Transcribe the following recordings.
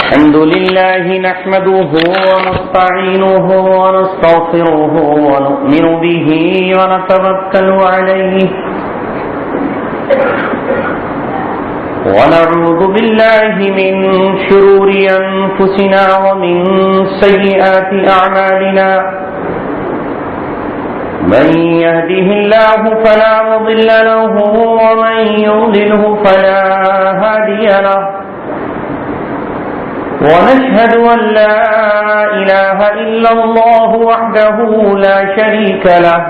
الحمد لله نحمده ونستعينه ونستغفره ونؤمن به ونتوكل عليه ونعوذ بالله من شرور أنفسنا ومن سيئات أعمالنا من يهده الله فلا مضل له ومن يضلله فلا هادي له ونشهد أن لا إله إلا الله وحده لا شريك له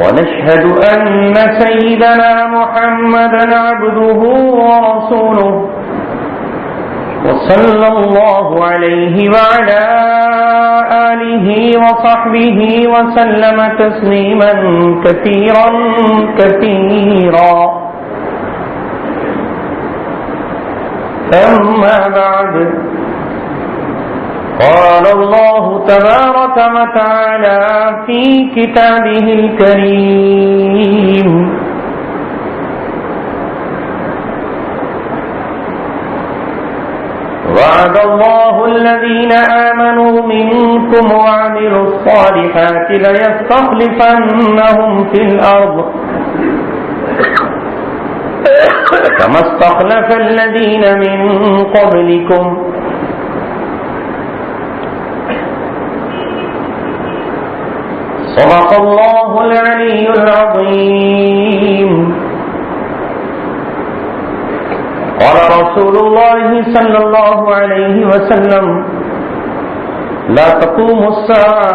ونشهد أن سيدنا محمدا عبده ورسوله وصلى الله عليه وعلى آله وصحبه وسلم تسليما كثيرا كثيرا. أما بعد قال الله تبارك وتعالى في كتابه الكريم وعد الله الذين آمنوا منكم وعملوا الصالحات ليستخلفنهم في الأرض كما استخلف الذين من قبلكم صدق الله العلي العظيم. قال رسول الله صلى الله عليه وسلم لا تقوم الساعة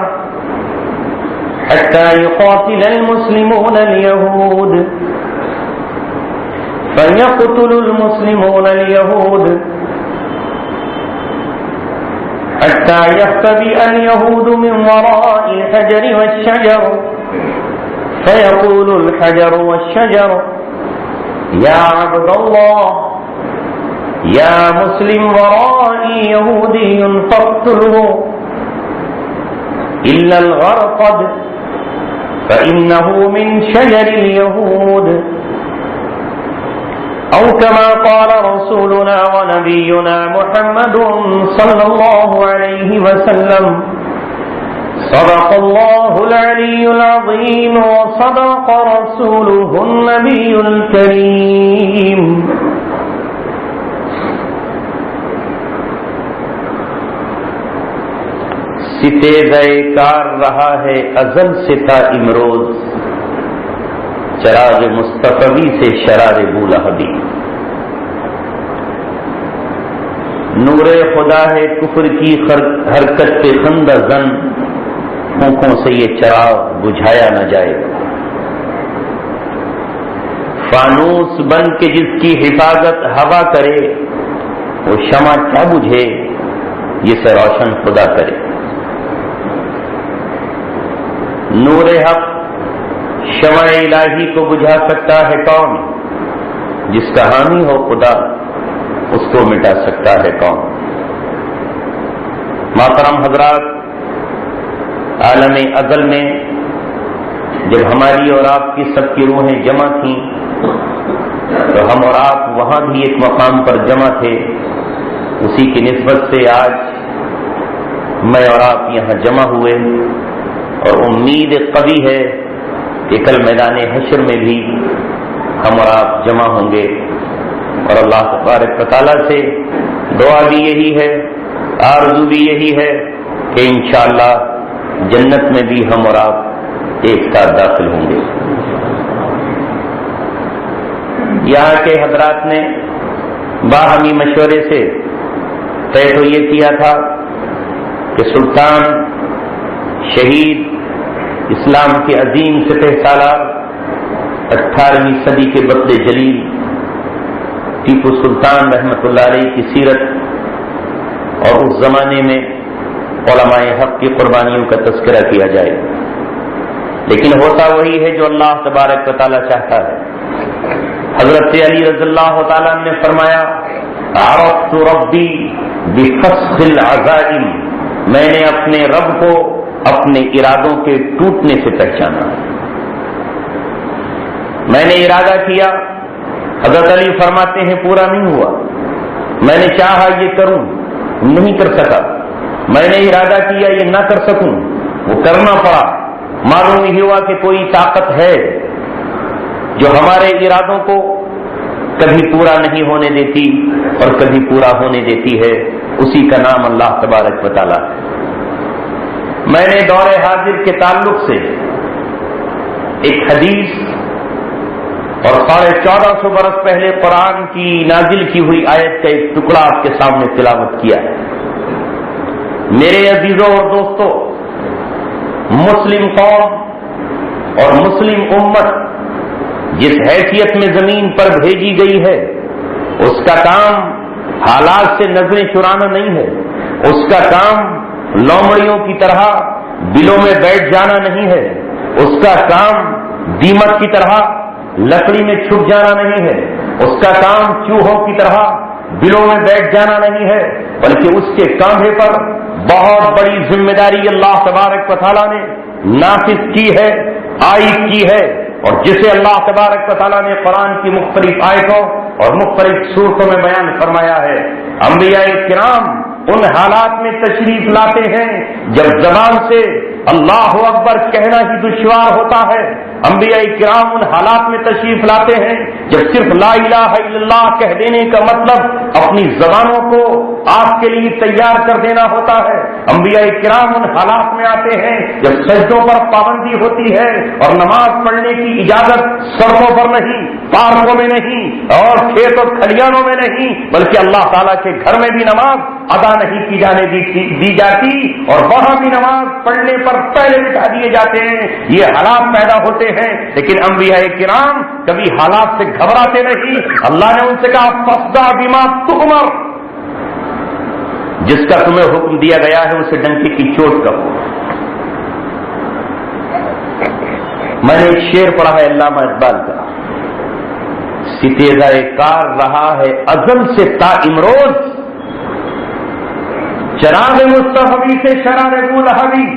حتى يقاتل المسلمون اليهود فيقتل المسلمون اليهود حتى يختبئ اليهود من وراء الحجر والشجر فيقول الحجر والشجر يا عبد الله يا مسلم ورائي يهودي فاقتله إلا الغرقد فإنه من شجر اليهود أو كما قال رسولنا ونبينا محمد صلى الله عليه وسلم صدق الله العلي العظيم وصدق رسوله النبي الكريم. ستیغ کار رہا ہے ازل سے تا امروز چراغ مصطفی سے شرار بولہبی. نور خدا ہے کفر کی حرکت پہ خندہ زن پھونکوں سے یہ چراغ بجھایا نہ جائے. فانوس بن کے جس کی حفاظت ہوا کرے وہ شمع کیا بجھے جسے روشن خدا کرے. نور حق شمع الہی کو بجھا سکتا ہے کون؟ جس کا حامی ہو خدا اس کو مٹا سکتا ہے کون؟ محترم حضرات، عالم ازل میں جب ہماری اور آپ کی سب کی روحیں جمع تھیں تو ہم اور آپ وہاں بھی ایک مقام پر جمع تھے. اسی کی نسبت سے آج میں اور آپ یہاں جمع ہوئے اور امید قوی ہے کہ کل میدان حشر میں بھی ہم اور آپ جمع ہوں گے. اور اللہ تبارک و تعالیٰ سے دعا بھی یہی ہے، آرزو بھی یہی ہے کہ انشاءاللہ جنت میں بھی ہم اور آپ ایک ساتھ داخل ہوں گے. یہاں کے حضرات نے باہمی مشورے سے طے تو یہ کیا تھا کہ سلطان شہید اسلام کے عظیم سپہ سالار 18ویں صدی کے بطل جلیل ٹیپو سلطان رحمۃ اللہ علیہ کی سیرت اور اس زمانے میں علماء حق کی قربانیوں کا تذکرہ کیا جائے. لیکن ہوتا وہی ہے جو اللہ تبارک و تعالیٰ چاہتا ہے. حضرت علی رضی اللہ تعالیٰ نے فرمایا عرفت ربی بفسخ العزائم، میں نے اپنے رب کو اپنے ارادوں کے ٹوٹنے سے پہچانا. میں نے ارادہ کیا، حضرت علی فرماتے ہیں پورا نہیں ہوا، میں نے چاہا یہ کروں، نہیں کر سکا، میں نے ارادہ کیا یہ نہ کر سکوں، وہ کرنا پڑا۔ معلوم ہی ہوا کہ کوئی طاقت ہے جو ہمارے ارادوں کو کبھی پورا نہیں ہونے دیتی اور کبھی پورا ہونے دیتی ہے، اسی کا نام اللہ تبارک و تعالیٰ ہے۔ میں نے دور حاضر کے تعلق سے ایک حدیث اور 1450 برس پہلے قرآن کی نازل کی ہوئی آیت کا ایک ٹکڑا آپ کے سامنے تلاوت کیا ہے۔ میرے عزیزوں اور دوستوں، مسلم قوم اور مسلم امت جس حیثیت میں زمین پر بھیجی گئی ہے، اس کا کام حالات سے نظریں چرانا نہیں ہے، اس کا کام لومڑیوں کی طرح بلوں میں بیٹھ جانا نہیں ہے، اس کا کام دیمک کی طرح لکڑی میں چھپ جانا نہیں ہے، اس کا کام چوہوں کی طرح بلوں میں بیٹھ جانا نہیں ہے، بلکہ اس کے کاندھے پر بہت بڑی ذمہ داری اللہ تبارک و تعالیٰ نے نافذ کی ہے، عائد کی ہے، اور جسے اللہ تبارک و تعالیٰ نے قرآن کی مختلف آیتوں اور مختلف صورتوں میں بیان فرمایا ہے۔ انبیاء کرام ان حالات میں تشریف لاتے ہیں جب زبان سے اللہ اکبر کہنا ہی دشوار ہوتا ہے، انبیاء کرام ان حالات میں تشریف لاتے ہیں جب صرف لا الہ الا اللہ کہہ دینے کا مطلب اپنی زبانوں کو آپ کے لیے تیار کر دینا ہوتا ہے۔ انبیاء کرام ان حالات میں آتے ہیں جب سجدوں پر پابندی ہوتی ہے اور نماز پڑھنے کی اجازت سڑکوں پر نہیں، پارکوں میں نہیں اور کھیت اور کھلیانوں میں نہیں، بلکہ اللہ تعالیٰ کے گھر میں بھی نماز ادا نہیں کی جانے دی جاتی اور وہاں بھی نماز پڑھنے پر پہلے بٹھا دیے جاتے ہیں۔ یہ حالات پیدا ہوتے ہیں، لیکن انبیاء کرام کبھی حالات سے گھبراتے نہیں۔ اللہ نے ان سے کہا فاصدع بما تؤمر، جس کا تمہیں حکم دیا گیا ہے اسے ڈنکے کی چوٹ کرو۔ میں نے ایک شعر پڑھا ہے علامہ اقبال کا، ستیزہ کار رہا ہے ازل سے تا امروز، چراغ مصطفی سے شرار ابو لہبی،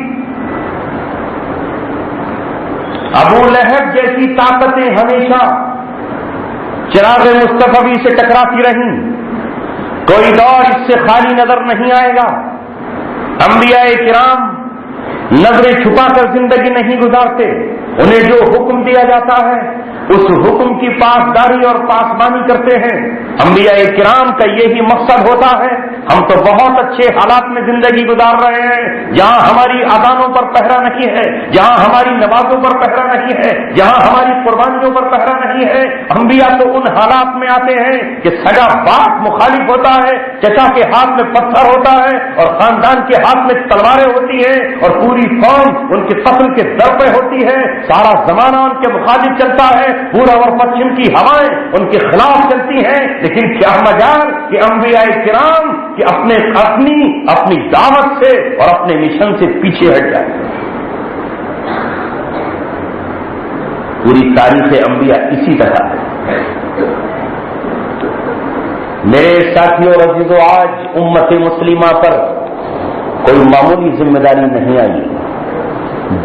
ابو لہب جیسی طاقتیں ہمیشہ چراغ مصطفی سے ٹکراتی رہیں، کوئی دور اس سے خالی نظر نہیں آئے گا۔ انبیاء کرام نظریں چھپا کر زندگی نہیں گزارتے، انہیں جو حکم دیا جاتا ہے اس حکم کی پاسداری اور پاسبانی کرتے ہیں۔ انبیاء کرام کا یہی مقصد ہوتا ہے۔ ہم تو بہت اچھے حالات میں زندگی گزار رہے ہیں، جہاں ہماری اذانوں پر پہرا نہیں ہے، جہاں ہماری نمازوں پر پہرا نہیں ہے، جہاں ہماری قربانیوں پر پہرا نہیں ہے۔ انبیاء تو ان حالات میں آتے ہیں کہ سگا باپ مخالف ہوتا ہے، چچا کے ہاتھ میں پتھر ہوتا ہے اور خاندان کے ہاتھ میں تلواریں ہوتی ہیں اور پوری قوم ان کے قتل کے در پہ ہوتی ہے، سارا زمانہ ان کے مخالف چلتا ہے، پورب اور پچھم کی ہوائیں ان کے خلاف چلتی ہیں، لیکن کیا مجال کہ انبیاء کرام کہ اپنی دعوت سے اور اپنے مشن سے پیچھے ہٹ جائیں۔ پوری تاریخ انبیاء اسی طرح ہے۔ میرے ساتھیوں اور عزیزوں، آج امت مسلمہ پر کوئی معمولی ذمہ داری نہیں آئی،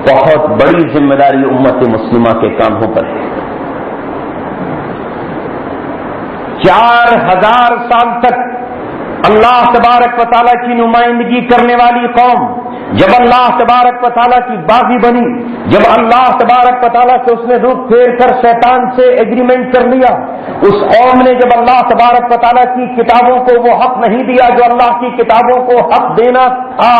بہت بڑی ذمہ داری امت مسلمہ کے کاندھوں پر ہے۔ 4000 سال تک اللہ تبارک و تعالیٰ کی نمائندگی کرنے والی قوم جب اللہ تبارک و تعالیٰ کی باغی بنی، جب اللہ تبارک و تعالیٰ سے اس نے رخ پھیر کر شیطان سے ایگریمنٹ کر لیا، اس قوم نے جب اللہ تبارک و تعالیٰ کی کتابوں کو وہ حق نہیں دیا جو اللہ کی کتابوں کو حق دینا تھا،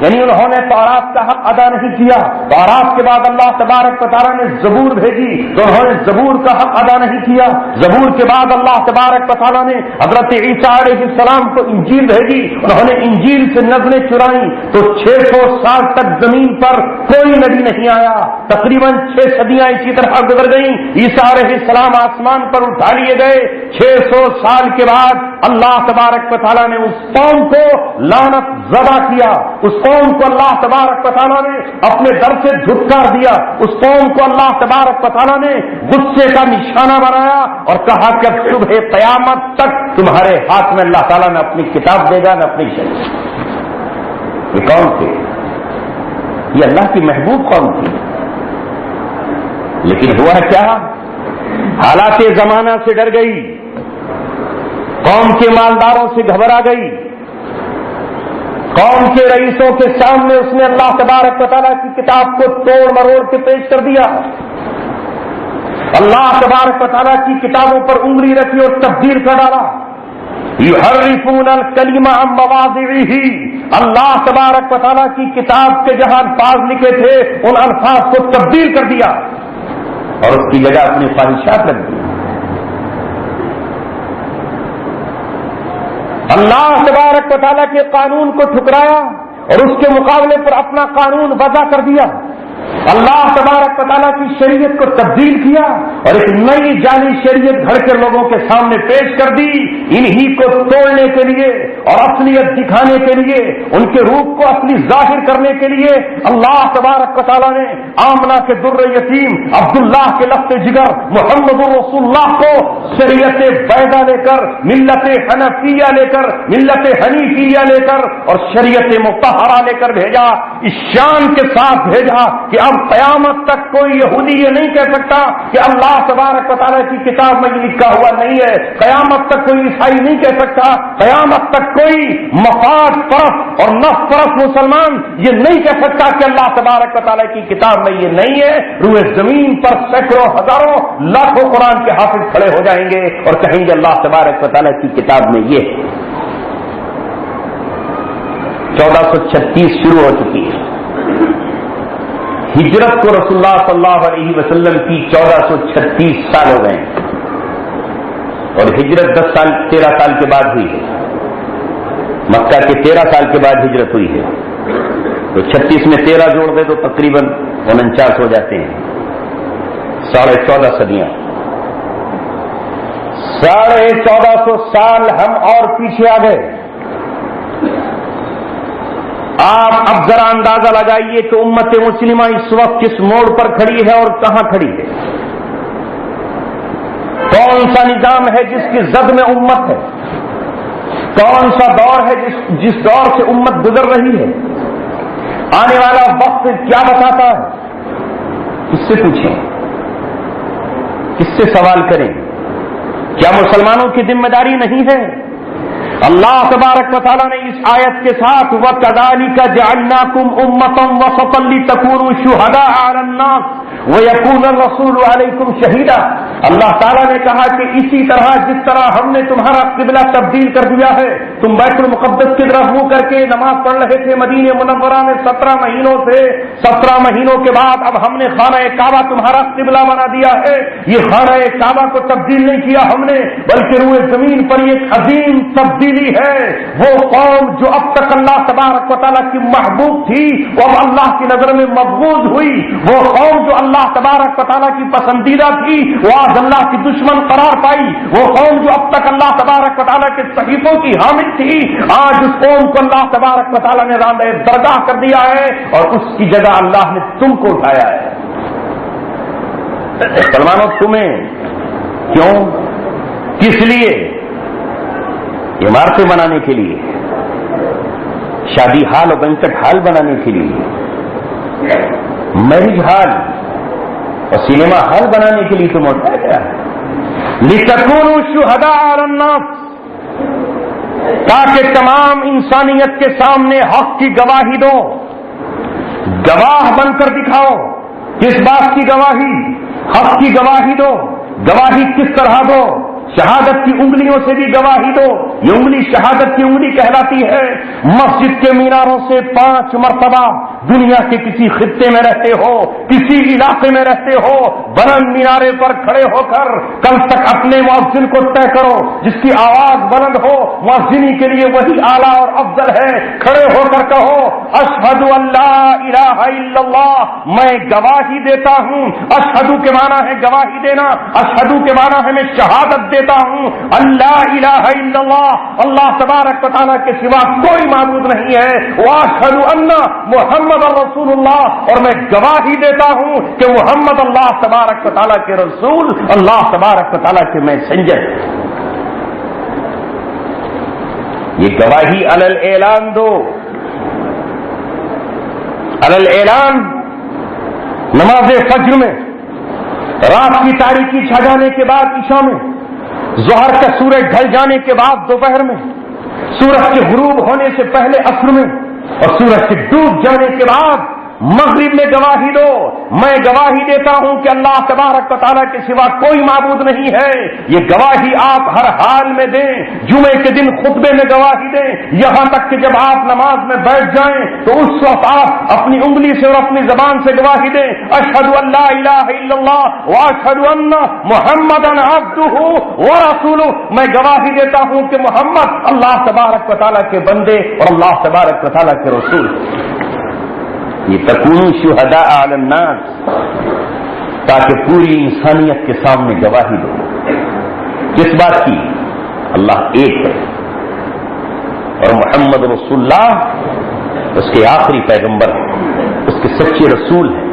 یعنی انہوں نے تورات کا حق ادا نہیں کیا، تورات کے بعد اللہ تبارک و تعالیٰ نے زبور بھیجی تو انہوں نے زبور کا حق ادا نہیں کیا، زبور کے بعد اللہ تبارک و تعالیٰ نے حضرت عیسیٰ علیہ السلام کو انجیل بھیجی، انہوں نے انجیل سے نظریں چرائیں تو 600 سال تک زمین پر کوئی نبی نہیں آیا، تقریباً 6 صدیاں اسی طرح گزر گئیں، عیسیٰ علیہ السلام آسمان پر اٹھا لیے گئے، 600 سال کے بعد اللہ تبارک و تعالیٰ نے اس قوم کو لعنت زدہ کیا، اس قوم کو اللہ تبارک و تعالیٰ نے اپنے در سے دھتکار دیا، اس قوم کو اللہ تبارک و تعالیٰ نے غصے کا نشانہ بنایا اور کہا کہ صبح قیامت تک تمہارے ہاتھ میں اللہ تعالیٰ نے اپنی کتاب دے گا نہ اپنی شریعت۔ یہ کون تھے؟ یہ اللہ کی محبوب قوم تھی، لیکن ہوا کیا حالات زمانہ سے ڈر گئی، قوم کے مالداروں سے گھبرا گئی، قوم کے رئیسوں کے سامنے اس نے اللہ تبارک و تعالیٰ کی کتاب کو توڑ مروڑ کے پیش کر دیا، اللہ تبارک و تعالیٰ کی کتابوں پر انگلی رکھی اور تبدیل کر ڈالا۔ یحرفون الکلم عن مواضعہ، اللہ تبارک و تعالیٰ کی کتاب کے جہاں الفاظ لکھے تھے ان الفاظ کو تبدیل کر دیا اور اس کی جگہ اپنی خواہشات رکھ دی۔ اللہ تبارک و تعالیٰ کے قانون کو ٹھکرایا اور اس کے مقابلے پر اپنا قانون وضع کر دیا، اللہ تبارک و تعالیٰ کی شریعت کو تبدیل کیا اور ایک نئی جعلی شریعت گھڑ کے لوگوں کے سامنے پیش کر دی، انہی کو توڑنے کے لیے اور اصلیت دکھانے کے لیے، ان کے روپ کو اصلی ظاہر کرنے کے لیے اللہ تبارک و تعالیٰ نے آمنہ کے در یتیم عبداللہ کے لفظ جگر محمد رسول اللہ کو شریعت بیضا لے کر، ملت حنفیہ لے کر، ملت حنیفیہ لے کر اور شریعت مطہرہ لے کر بھیجا، اس شان کے ساتھ بھیجا کہ اب قیامت تک کوئی یہودی یہ نہیں کہہ سکتا کہ اللہ تبارک و تعالیٰ کی کتاب میں یہ لکھا ہوا نہیں ہے، قیامت تک کوئی عیسائی نہیں کہہ سکتا، قیامت تک کوئی مفاد پرست اور نفس پرست مسلمان یہ نہیں کہہ سکتا کہ اللہ تبارک و تعالیٰ کی کتاب میں یہ نہیں ہے۔ روئے زمین پر سینکڑوں ہزاروں لاکھوں قرآن کے حافظ کھڑے ہو جائیں گے اور کہیں گے اللہ تبارک و تعالیٰ کی کتاب میں یہ ہے۔ 1436 شروع ہو چکی ہے، ہجرت کو رسول اللہ صلی اللہ علیہ وسلم کی 1436 سال ہو گئے اور ہجرت 13 سال کے بعد ہوئی ہے، مکہ کے 13 سال کے بعد ہجرت ہوئی ہے، تو 36 میں 13 جوڑ دے تو تقریباً 49 ہو جاتے ہیں، 14.5 صدیاں، 1450 سال ہم اور پیچھے آ گئے۔ آپ اب ذرا اندازہ لگائیے کہ امت مسلمہ اس وقت کس موڑ پر کھڑی ہے اور کہاں کھڑی ہے، کون سا نظام ہے جس کی زد میں امت ہے، کون سا دور ہے جس دور سے امت گزر رہی ہے، آنے والا وقت کیا بتاتا ہے، کس سے پوچھیں، کس سے سوال کریں، کیا مسلمانوں کی ذمہ داری نہیں ہے؟ اللہ تبارک و تعالیٰ نے اس آیت کے ساتھ وَكَذَلِكَ جَعَلْنَاكُمْ أُمَّةً وَسَطًا لِتَكُونُوا شُهَدَاءَ عَلَى النَّاسِ وَيَكُونَ الرَّسُولُ عَلَيْكُمْ شَهِيدًا، اللہ تعالیٰ نے کہا کہ اسی طرح جس طرح ہم نے تمہارا قبلہ تبدیل کر دیا ہے، تم بیت المقدس کی طرف منہ کر کے نماز پڑھ رہے تھے مدینہ منورہ میں 17 مہینوں سے، 17 مہینوں کے بعد اب ہم نے خانہ کعبہ تمہارا قبلہ بنا دیا ہے، یہ خانہ کعبہ کو تبدیل نہیں کیا ہم نے بلکہ روئے زمین پر ایک عظیم تبدیلی ہے۔ وہ قوم جو اب تک اللہ تبارک و تعالیٰ کی محبوب تھی وہ اب اللہ کی نظر میں مبغوض ہوئی، وہ قوم جو اللہ تبارک و تعالیٰ کی پسندیدہ تھی وہ آج اللہ کی دشمن قرار پائی، وہ قوم جو اب تک اللہ تبارک و تعالیٰ کے صحیفوں کی حامل تھی آج اس قوم کو اللہ تبارک و تعالیٰ نے راندہ درگاہ کر دیا ہے اور اس کی جگہ اللہ نے تم کو اٹھایا ہے۔ مسلمانوں تمہیں کیوں، کس لیے؟ عمارتیں بنانے کے لیے، شادی ہال اور بینکٹ ہال بنانے کے لیے، میرج ہال اور سینما ہال بنانے کے لیے تم اٹھایا گیا ہے۔ لِتَكُونُوا شُهَدَاءَ عَلَى النَّاسِ، تاکہ تمام انسانیت کے سامنے حق کی گواہی دو، گواہ بن کر دکھاؤ۔ کس بات کی گواہی؟ حق کی گواہی دو۔ گواہی کس طرح دو؟ شہادت کی انگلیوں سے بھی گواہی دو۔ یہ انگلی شہادت کی انگلی کہلاتی ہے۔ مسجد کے میناروں سے 5 مرتبہ دنیا کے کسی خطے میں رہتے ہو، کسی علاقے میں رہتے ہو، بلند مینارے پر کھڑے ہو کر کل تک اپنے مؤذن کو طے کرو، جس کی آواز بلند ہو مؤذنی کے لیے وہی اعلیٰ اور افضل ہے۔ کھڑے ہو کر کہو اشہد ان لا الہ الا اللہ، میں گواہی دیتا ہوں۔ اشہدو کے معنی ہے گواہی دینا، اشہدو کے معنی ہے میں شہادت دیتا ہوں اللہ الہ الا اللہ، اللہ تبارک و تعالیٰ کے سوا کوئی معبود نہیں ہے، واشہد ان محمد رسول اللہ، اور میں گواہی دیتا ہوں کہ محمد اللہ تبارک و تعالیٰ کے رسول، اللہ تبارک و تعالیٰ کے میسنجر۔ یہ گواہی علی الاعلان دو، علی الاعلان نماز فجر میں رات کی تاریکی چھا جانے کے بعد عشاء میں، ظہر کا سورج ڈھل جانے کے بعد دوپہر میں، سورج کے غروب ہونے سے پہلے عصر میں، اور سورج کے ڈوب جانے کے بعد مغرب میں گواہی دو، میں گواہی دیتا ہوں کہ اللہ تبارک و تعالیٰ کے سوا کوئی معبود نہیں ہے۔ یہ گواہی آپ ہر حال میں دیں، جمعے کے دن خطبے میں گواہی دیں، یہاں تک کہ جب آپ نماز میں بیٹھ جائیں تو اس وقت آپ اپنی انگلی سے اور اپنی زبان سے گواہی دیں، اشہد ان لا الہ الا اللہ واشہد ان محمدا عبدہ ورسولہ، میں گواہی دیتا ہوں کہ محمد اللہ تبارک و تعالیٰ کے بندے اور اللہ تبارک و تعالیٰ کے رسول۔ یہ تکونوا شہداء علی الناس، تاکہ پوری انسانیت کے سامنے گواہی دو۔ کس بات کی؟ اللہ ایک ہے اور محمد رسول اللہ اس کے آخری پیغمبر ہیں، اس کے سچے رسول ہیں،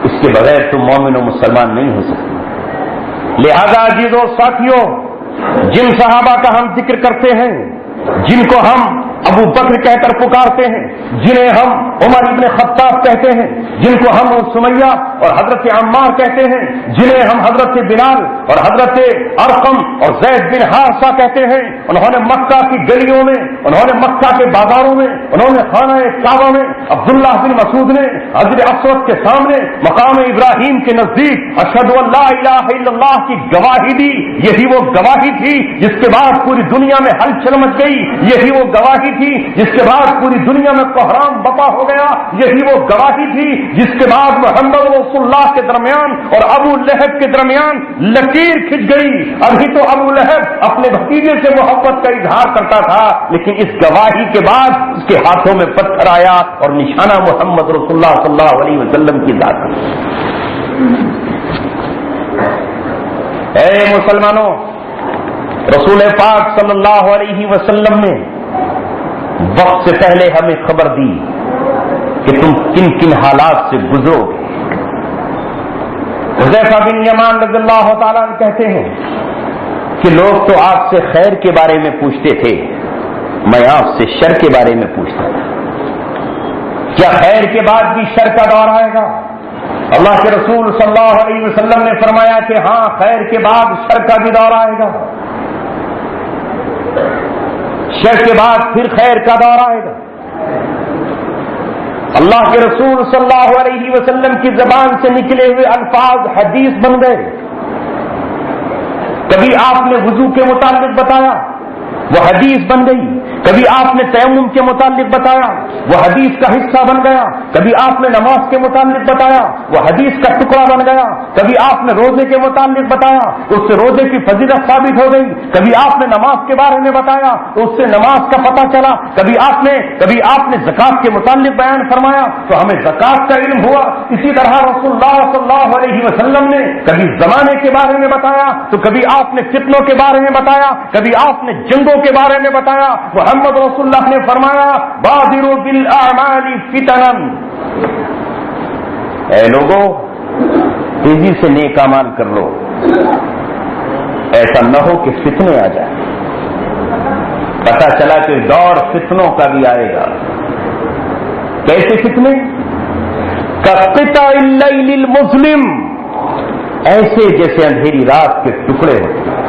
اس کے بغیر تم مومن و مسلمان نہیں ہو سکتے۔ لہذا عزیزو ساتھیو، جن صحابہ کا ہم ذکر کرتے ہیں، جن کو ہم ابو بکر کہہ کر پکارتے ہیں، جنہیں ہم عمر ابن خطاب کہتے ہیں، جن کو ہم سمیہ اور حضرت عمار کہتے ہیں، جنہیں ہم حضرت بلال اور حضرت ارقم اور زید بن حارثہ کہتے ہیں، انہوں نے مکہ کی گلیوں میں، انہوں نے مکہ کے بازاروں میں، انہوں نے خانہ کعبہ میں عبداللہ بن مسعود نے حضرت اسود کے سامنے مقام ابراہیم کے نزدیک اشہد ان لا الہ الا اللہ کی گواہی دی۔ یہی وہ گواہی تھی جس کے بعد پوری دنیا میں ہلچل مچ گئی، یہی وہ گواہی تھی جس کے بعد پوری دنیا میں کوحرام بپا ہو گیا، یہی وہ گواہی تھی جس کے بعد محمد رسول اللہ کے درمیان اور ابو لہب کے درمیان لکیر کھنچ گئی۔ ابھی تو ابو لہب اپنے بھتیجے سے محبت کا اظہار کرتا تھا، لیکن اس گواہی کے بعد اس کے ہاتھوں میں پتھر آیا اور نشانہ محمد رسول اللہ صلی اللہ علیہ وسلم کی ذات۔ اے مسلمانوں، رسول پاک صلی اللہ علیہ وسلم نے وقت سے پہلے ہمیں خبر دی کہ تم کن کن حالات سے گزرو گے۔ حذیفہ بن یمان رضی اللہ تعالیٰ عنہ کہتے ہیں کہ لوگ تو آپ سے خیر کے بارے میں پوچھتے تھے، میں آپ سے شر کے بارے میں پوچھتا تھا، کیا خیر کے بعد بھی شر کا دور آئے گا؟ اللہ کے رسول صلی اللہ علیہ وسلم نے فرمایا کہ ہاں، خیر کے بعد شر کا بھی دور آئے گا، شر کے بعد پھر خیر کا دور آئے گا۔ اللہ کے رسول صلی اللہ علیہ وسلم کی زبان سے نکلے ہوئے الفاظ حدیث بن گئے۔ کبھی آپ نے وضو کے متعلق بتایا، وہ حدیث بن گئی، کبھی آپ نے تیمم کے متعلق بتایا، وہ حدیث کا حصہ بن گیا، کبھی آپ نے نماز کے متعلق بتایا، وہ حدیث کا ٹکڑا بن گیا، کبھی آپ نے روزے کے متعلق بتایا تو اس سے روزے کی فضیلت ثابت ہو گئی، کبھی آپ نے نماز کے بارے میں بتایا تو اس سے نماز کا پتہ چلا، کبھی آپ نے زکات کے متعلق بیان فرمایا تو ہمیں زکات کا علم ہوا۔ اسی طرح رسول اللہ صلی اللہ علیہ وسلم نے کبھی زمانے کے بارے میں بتایا تو کبھی آپ نے فتنوں کے بارے میں بتایا، کبھی آپ نے جنگوں کے بارے میں بتایا۔ محمد رسول اللہ نے فرمایا بادروا بالاعمال فتنا، اے لوگوں تیزی سے نیک اعمال کر لو، ایسا نہ ہو کہ فتنے آ جائیں۔ پتہ چلا کہ دور فتنوں کا بھی آئے گا۔ کیسے فتنے؟ کقطع اللیل المظلم، ایسے جیسے اندھیری رات کے ٹکڑے ہوتے ہیں۔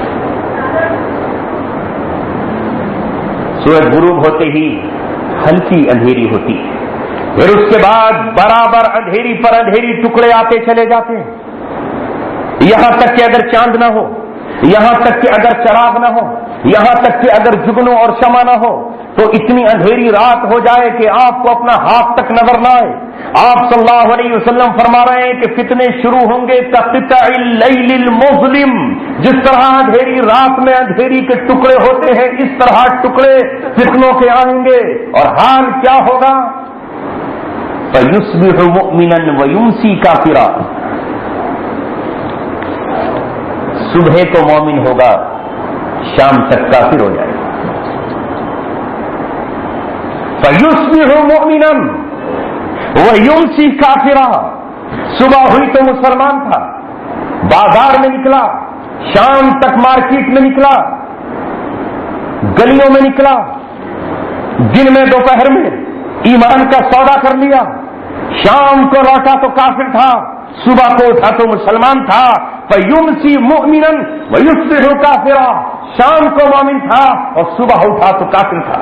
سورج غروب ہوتے ہی ہلکی اندھیری ہوتی ہے، پھر اس کے بعد برابر اندھیری پر اندھیری ٹکڑے آتے چلے جاتے ہیں، یہاں تک کہ اگر چاند نہ ہو، یہاں تک کہ اگر چراغ نہ ہو، یہاں تک کہ اگر جگنو اور شمع نہ ہو تو اتنی اندھیری رات ہو جائے کہ آپ کو اپنا ہاتھ تک نظر نہ آئے۔ آپ صلی اللہ علیہ وسلم فرما رہے ہیں کہ فتنے شروع ہوں گے کقطع اللیل المظلم، جس طرح اندھیری رات میں اندھیری کے ٹکڑے ہوتے ہیں اس طرح ٹکڑے فتنوں کے آئیں گے، اور حال کیا ہوگا؟ فَيُصْبِحُ مُؤْمِنًا وَيُمْسِي كَافِرًا، صبح کو مومن ہوگا، شام تک کافر ہو جائے گا۔ فَيُصْبِحُ مُؤْمِنًا وَيُمْسِي كَافِرًا، صبح ہوئی تو مسلمان تھا، بازار میں نکلا، شام تک مارکیٹ میں نکلا، گلیوں میں نکلا، دن میں دوپہر میں ایمان کا سودا کر لیا، شام کو لوٹا تو کافر تھا، صبح کو اٹھا تو مسلمان تھا، فَيُمْسِي مُؤْمِنًا وَيُصْبِحُ كَافِرًا، شام کو مومن تھا اور صبح اٹھا تو کافر تھا۔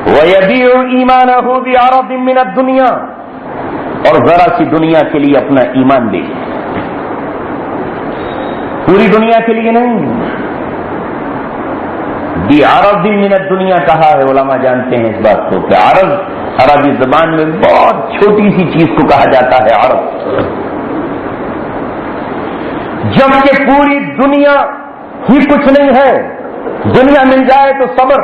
وَيَبِيعُ إِيمَانَهُ بِعَرَضٍ مِّنَ الدُّنْيَا، اور ذرا سی دنیا کے لیے اپنا ایمان دے، پوری دنیا کے لیے نہیں، بعرض من الدنیا کہا ہے، علماء جانتے ہیں اس بات کو کہ عرض عربی زبان میں بہت چھوٹی سی چیز کو کہا جاتا ہے عرض، جبکہ پوری دنیا ہی کچھ نہیں ہے۔ دنیا مل جائے تو صبر،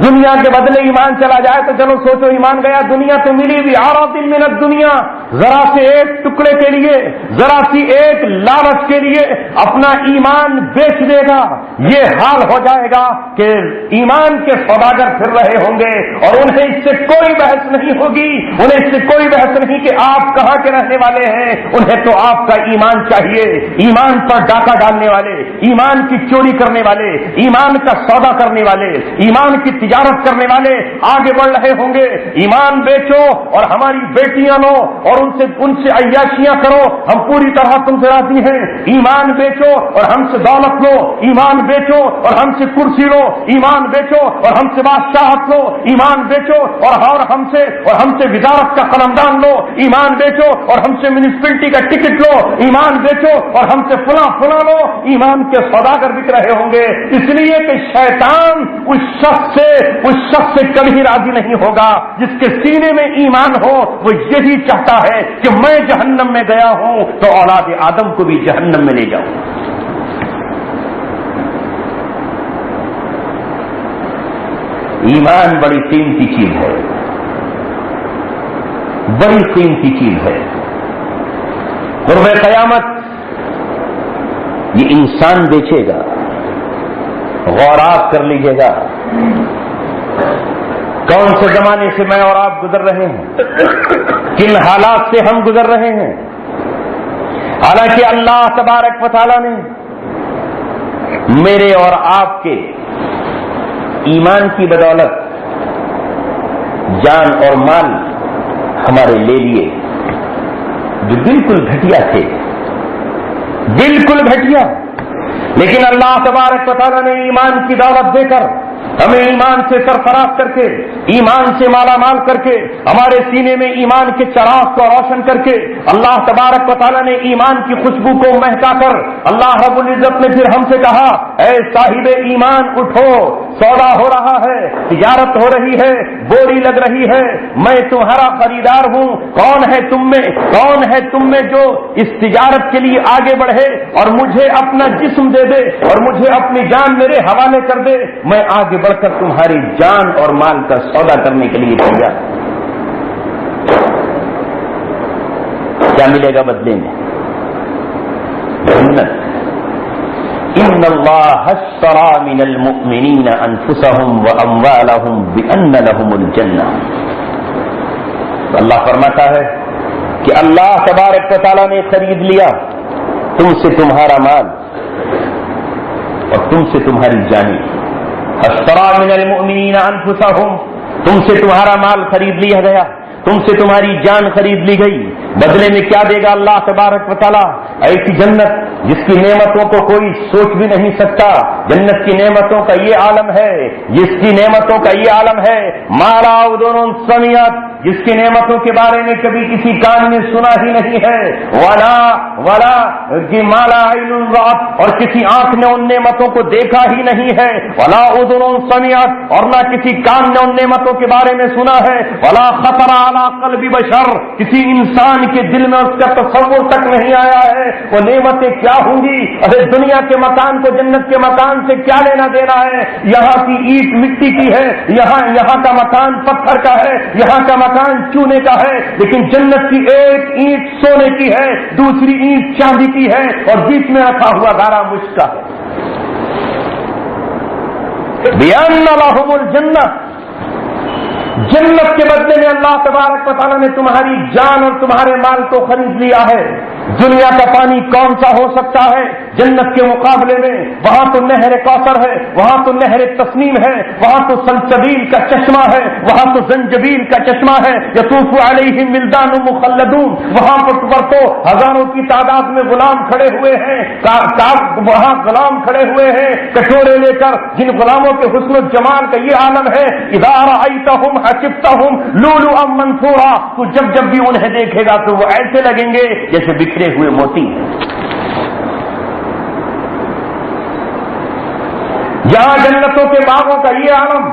دنیا کے بدلے ایمان چلا جائے تو چلو سوچو ایمان گیا، دنیا تو ملی بھی عرض من الدنیا، ذرا سے ایک ٹکڑے کے لیے، ذرا سی ایک لالچ کے لیے اپنا ایمان بیچ دے گا، یہ حال ہو جائے گا کہ ایمان کے سوداگر پھر رہے ہوں گے اور انہیں اس سے کوئی بحث نہیں ہوگی، انہیں اس سے کوئی بحث نہیں کہ آپ کہاں کے رہنے والے ہیں، انہیں تو آپ کا ایمان چاہیے۔ ایمان پر ڈاکہ ڈالنے والے، ایمان کی چوری کرنے والے، ایمان کا سودا کرنے والے، ایمان کی تجارت کرنے والے آگے بڑھ رہے ہوں گے۔ ایمان بیچو اور ہماری بیٹیاں لو اور ان سے عیاشیاں کرو، ہم پوری طرح تم سے راضی ہیں۔ ایمان بیچو اور ہم سے دولت لو، ایمان بیچو اور ہم سے کرسی لو، ایمان بیچو اور ہم سے بادشاہت لو، ایمان بیچو اور ہم سے وزارت کا قلمدان لو، ایمان بیچو اور ہم سے میونسپلٹی کا ٹکٹ لو، ایمان بیچو اور ہم سے فلاں لو۔ ایمان کے سوداگر بک رہے ہوں گے، اس لیے کہ شیطان اس شخص سے کبھی راضی نہیں ہوگا جس کے سینے میں ایمان ہو۔ وہ یہی چاہتا ہے کہ میں جہنم میں گیا ہوں تو اولاد آدم کو بھی جہنم میں لے جاؤں۔ ایمان بڑی قیمتی چیز ہے، بڑی قیمتی چیز ہے۔ قرب قیامت یہ انسان بیچے گا۔ غور آپ کر لیجیے گا کون سے زمانے سے میں اور آپ گزر رہے ہیں، کن حالات سے ہم گزر رہے ہیں۔ حالانکہ اللہ تبارک و تعالی نے میرے اور آپ کے ایمان کی بدولت جان اور مال ہمارے لے لیے جو بالکل گھٹیا تھے، بالکل گھٹیا، لیکن اللہ تبارک و تعالی نے ایمان کی دولت دے کر ہمیں ایمان سے سرفراز کر کے، ایمان سے مالا مال کر کے، ہمارے سینے میں ایمان کے چراغ کو روشن کر کے، اللہ تبارک و تعالیٰ نے ایمان کی خوشبو کو مہکا کر اللہ رب العزت نے پھر ہم سے کہا، اے صاحب ایمان اٹھو، سودا ہو رہا ہے، تجارت ہو رہی ہے، بوری لگ رہی ہے، میں تمہارا خریدار ہوں۔ کون ہے تم میں جو اس تجارت کے لیے آگے بڑھے اور مجھے اپنا جسم دے دے اور مجھے اپنی جان میرے حوالے کر دے، میں آگے بڑھ کر تمہاری جان اور مال کا سودا کرنے کے لیے تیار۔ کیا ملے گا بدلے میں؟ جنت۔ ان اللہ اشتری من المؤمنین انفسهم واموالهم بان لهم الجنہ۔ اللہ فرماتا ہے کہ اللہ تبارک و تعالیٰ نے خرید لیا تم سے تمہارا مال اور تم سے تمہاری جانیں۔ اشتری من المؤمنین انفسهم، تم سے تمہارا مال خرید لیا گیا، تم سے تمہاری جان خرید لی گئی۔ بدلے میں کیا دے گا اللہ تبارک و تعالیٰ؟ ایسی جنت جس کی نعمتوں کو کوئی سوچ بھی نہیں سکتا۔ جنت کی نعمتوں کا یہ عالم ہے، جس کی نعمتوں کا یہ عالم ہے، ما لا اذن سمعت، جس کی نعمتوں کے بارے میں کبھی کسی کان نے سنا ہی نہیں ہے، ولا ما لا عین رأت، اور کسی آنکھ نے ان نعمتوں کو دیکھا ہی نہیں ہے، ولا اذن سمعت، اور نہ کسی کان نے ان نعمتوں کے بارے میں سنا ہے، ولا خطر علی قلب بشر، کسی انسان کے دل میں اس کا تصور تک نہیں آیا ہے۔ وہ نعمتیں کیا ہوں گی؟ ارے دنیا کے مکان کو جنت کے مکان سے کیا لینا دینا ہے؟ یہاں کی اینٹ مٹی کی ہے، یہاں کا مکان پتھر کا ہے، یہاں کا مکان چونے کا ہے، لیکن جنت کی ایک اینٹ سونے کی ہے، دوسری اینٹ چاندی کی ہے، اور بیچ میں رکھا ہوا گارا مشک کا ہے۔ بِأَنَّ لَهُمُ الْجَنَّةَ، جنت کے بدلے میں اللہ تبارک و تعالیٰ نے تمہاری جان اور تمہارے مال کو خرید لیا ہے۔ دنیا کا پانی کون سا ہو سکتا ہے جنت کے مقابلے میں وہاں تو نہر کوثر ہے، وہاں تو نہر تسنیم ہے، وہاں تو سلسبیل کا چشمہ ہے، وہاں تو زنجبیل کا چشمہ ہے، یطوف علیہم ولدان مخلدون، وہاں پر تو ہزاروں کی تعداد میں غلام کھڑے ہوئے ہیں، وہاں غلام کھڑے ہوئے ہیں کٹورے لے کر، جن غلاموں کے حسن و جمال کا یہ عالم ہے، اذا رأیتہم حسبتہم لؤلؤا منثورا، تو جب بھی انہیں دیکھے گا تو وہ ایسے لگیں گے جیسے بکھرے ہوئے موتی۔ یہاں جنتوں کے باغوں کا یہ عالم،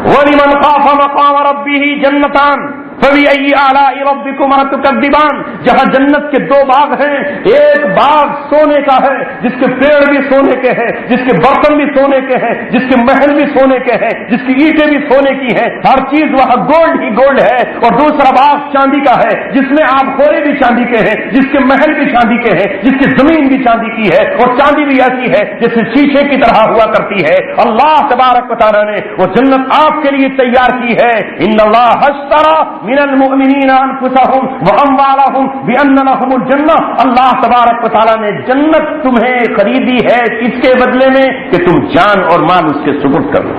وَلِمَنْ خَافَ مَقَامَ رَبِّهِ جَنَّتَانِ فَبِأَيِّ آلَاءِ رَبِّكُمَا تُكَذِّبَانِ، جہاں جنت کے دو باغ ہیں، ایک باغ سونے کا ہے جس کے پیڑ بھی سونے کے ہیں، جس کے برتن بھی سونے کے ہیں، جس کے محل بھی سونے کے ہیں، جس کی اینٹیں بھی سونے کی ہیں، ہر چیز وہاں گولڈ ہی گولڈ ہے، اور دوسرا باغ چاندی کا ہے جس میں آپ خورے بھی چاندی کے ہیں، جس کے محل بھی چاندی کے ہیں، جس کی زمین بھی چاندی کی ہے، اور چاندی بھی ایسی ہے جیسے شیشے کی طرح ہوا کرتی ہے۔ اللہ تبارک و تعالیٰ نے وہ جنت آپ کے لیے تیار کی ہے۔ ان اللہ اشترى من المؤمنین انفسهم واموالهم بان لهم الجنہ، اللہ تبارک و تعالیٰ نے جنت تمہیں خریدی ہے اس کے بدلے میں کہ تم جان اور مال اس کے سپرد کرو۔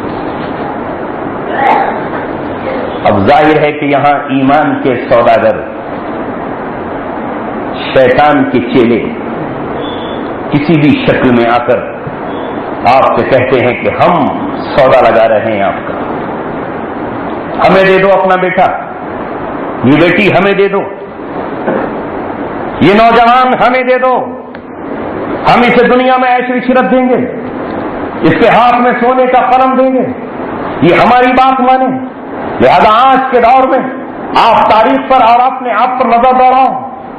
اب ظاہر ہے کہ یہاں ایمان کے سوداگر، شیطان کے چیلے کسی بھی شکل میں آ کر آپ سے کہتے ہیں کہ ہم سودا لگا رہے ہیں آپ کا، ہمیں دے دو اپنا بیٹا، یہ بیٹی ہمیں دے دو، یہ نوجوان ہمیں دے دو، ہم اسے دنیا میں عیش و عشرت دیں گے، اس کے ہاتھ میں سونے کا قلم دیں گے، یہ ہماری بات مانے۔ لہذا آج کے دور میں آپ تاریخ پر اور اپنے آپ پر نظر دوڑاؤ،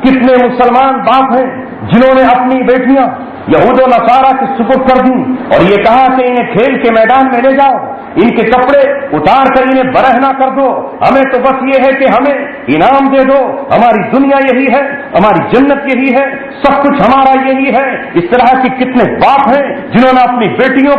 کتنے مسلمان باپ ہیں جنہوں نے اپنی بیٹیاں یہود و نصارہ کی سپرد کر دیں اور یہ کہا کہ انہیں کھیل کے میدان میں لے جاؤ، ان کے کپڑے اتار کر انہیں برہنا کر دو، ہمیں تو بس یہ ہے کہ ہمیں انعام دے دو، ہماری دنیا یہی ہے، ہماری جنت یہی ہے، سب کچھ ہمارا یہی ہے۔ اس طرح کے کتنے باپ ہیں جنہوں نے اپنی بیٹیوں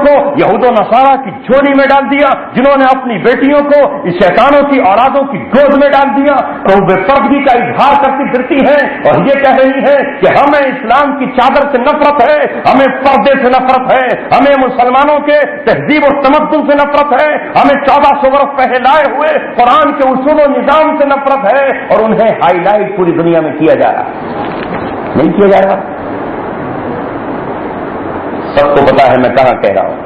کو یہود و نصارہ کی جھولی میں ڈال دیا، جنہوں نے اپنی بیٹیوں کو اس شیطانوں کی اولادوں کی گود میں ڈال دیا، تو وہ پردگی کا اظہار کرتی پھرتی ہیں اور یہ کہہ رہی ہے کہ ہمیں اسلام کی چادر سے نفرت ہے، ہمیں پردے سے نفرت ہے، ہمیں مسلمانوں کے تہذیب اور تمدن سے نفرت ہے، ہمیں 1400 برس پہلے لائے ہوئے قرآن کے اصول و نظام سے نفرت ہے، اور انہیں ہائی لائٹ پوری دنیا میں کیا جا رہا، نہیں کیا جا رہا۔ سب کو پتا ہے میں کہاں کہہ رہا ہوں،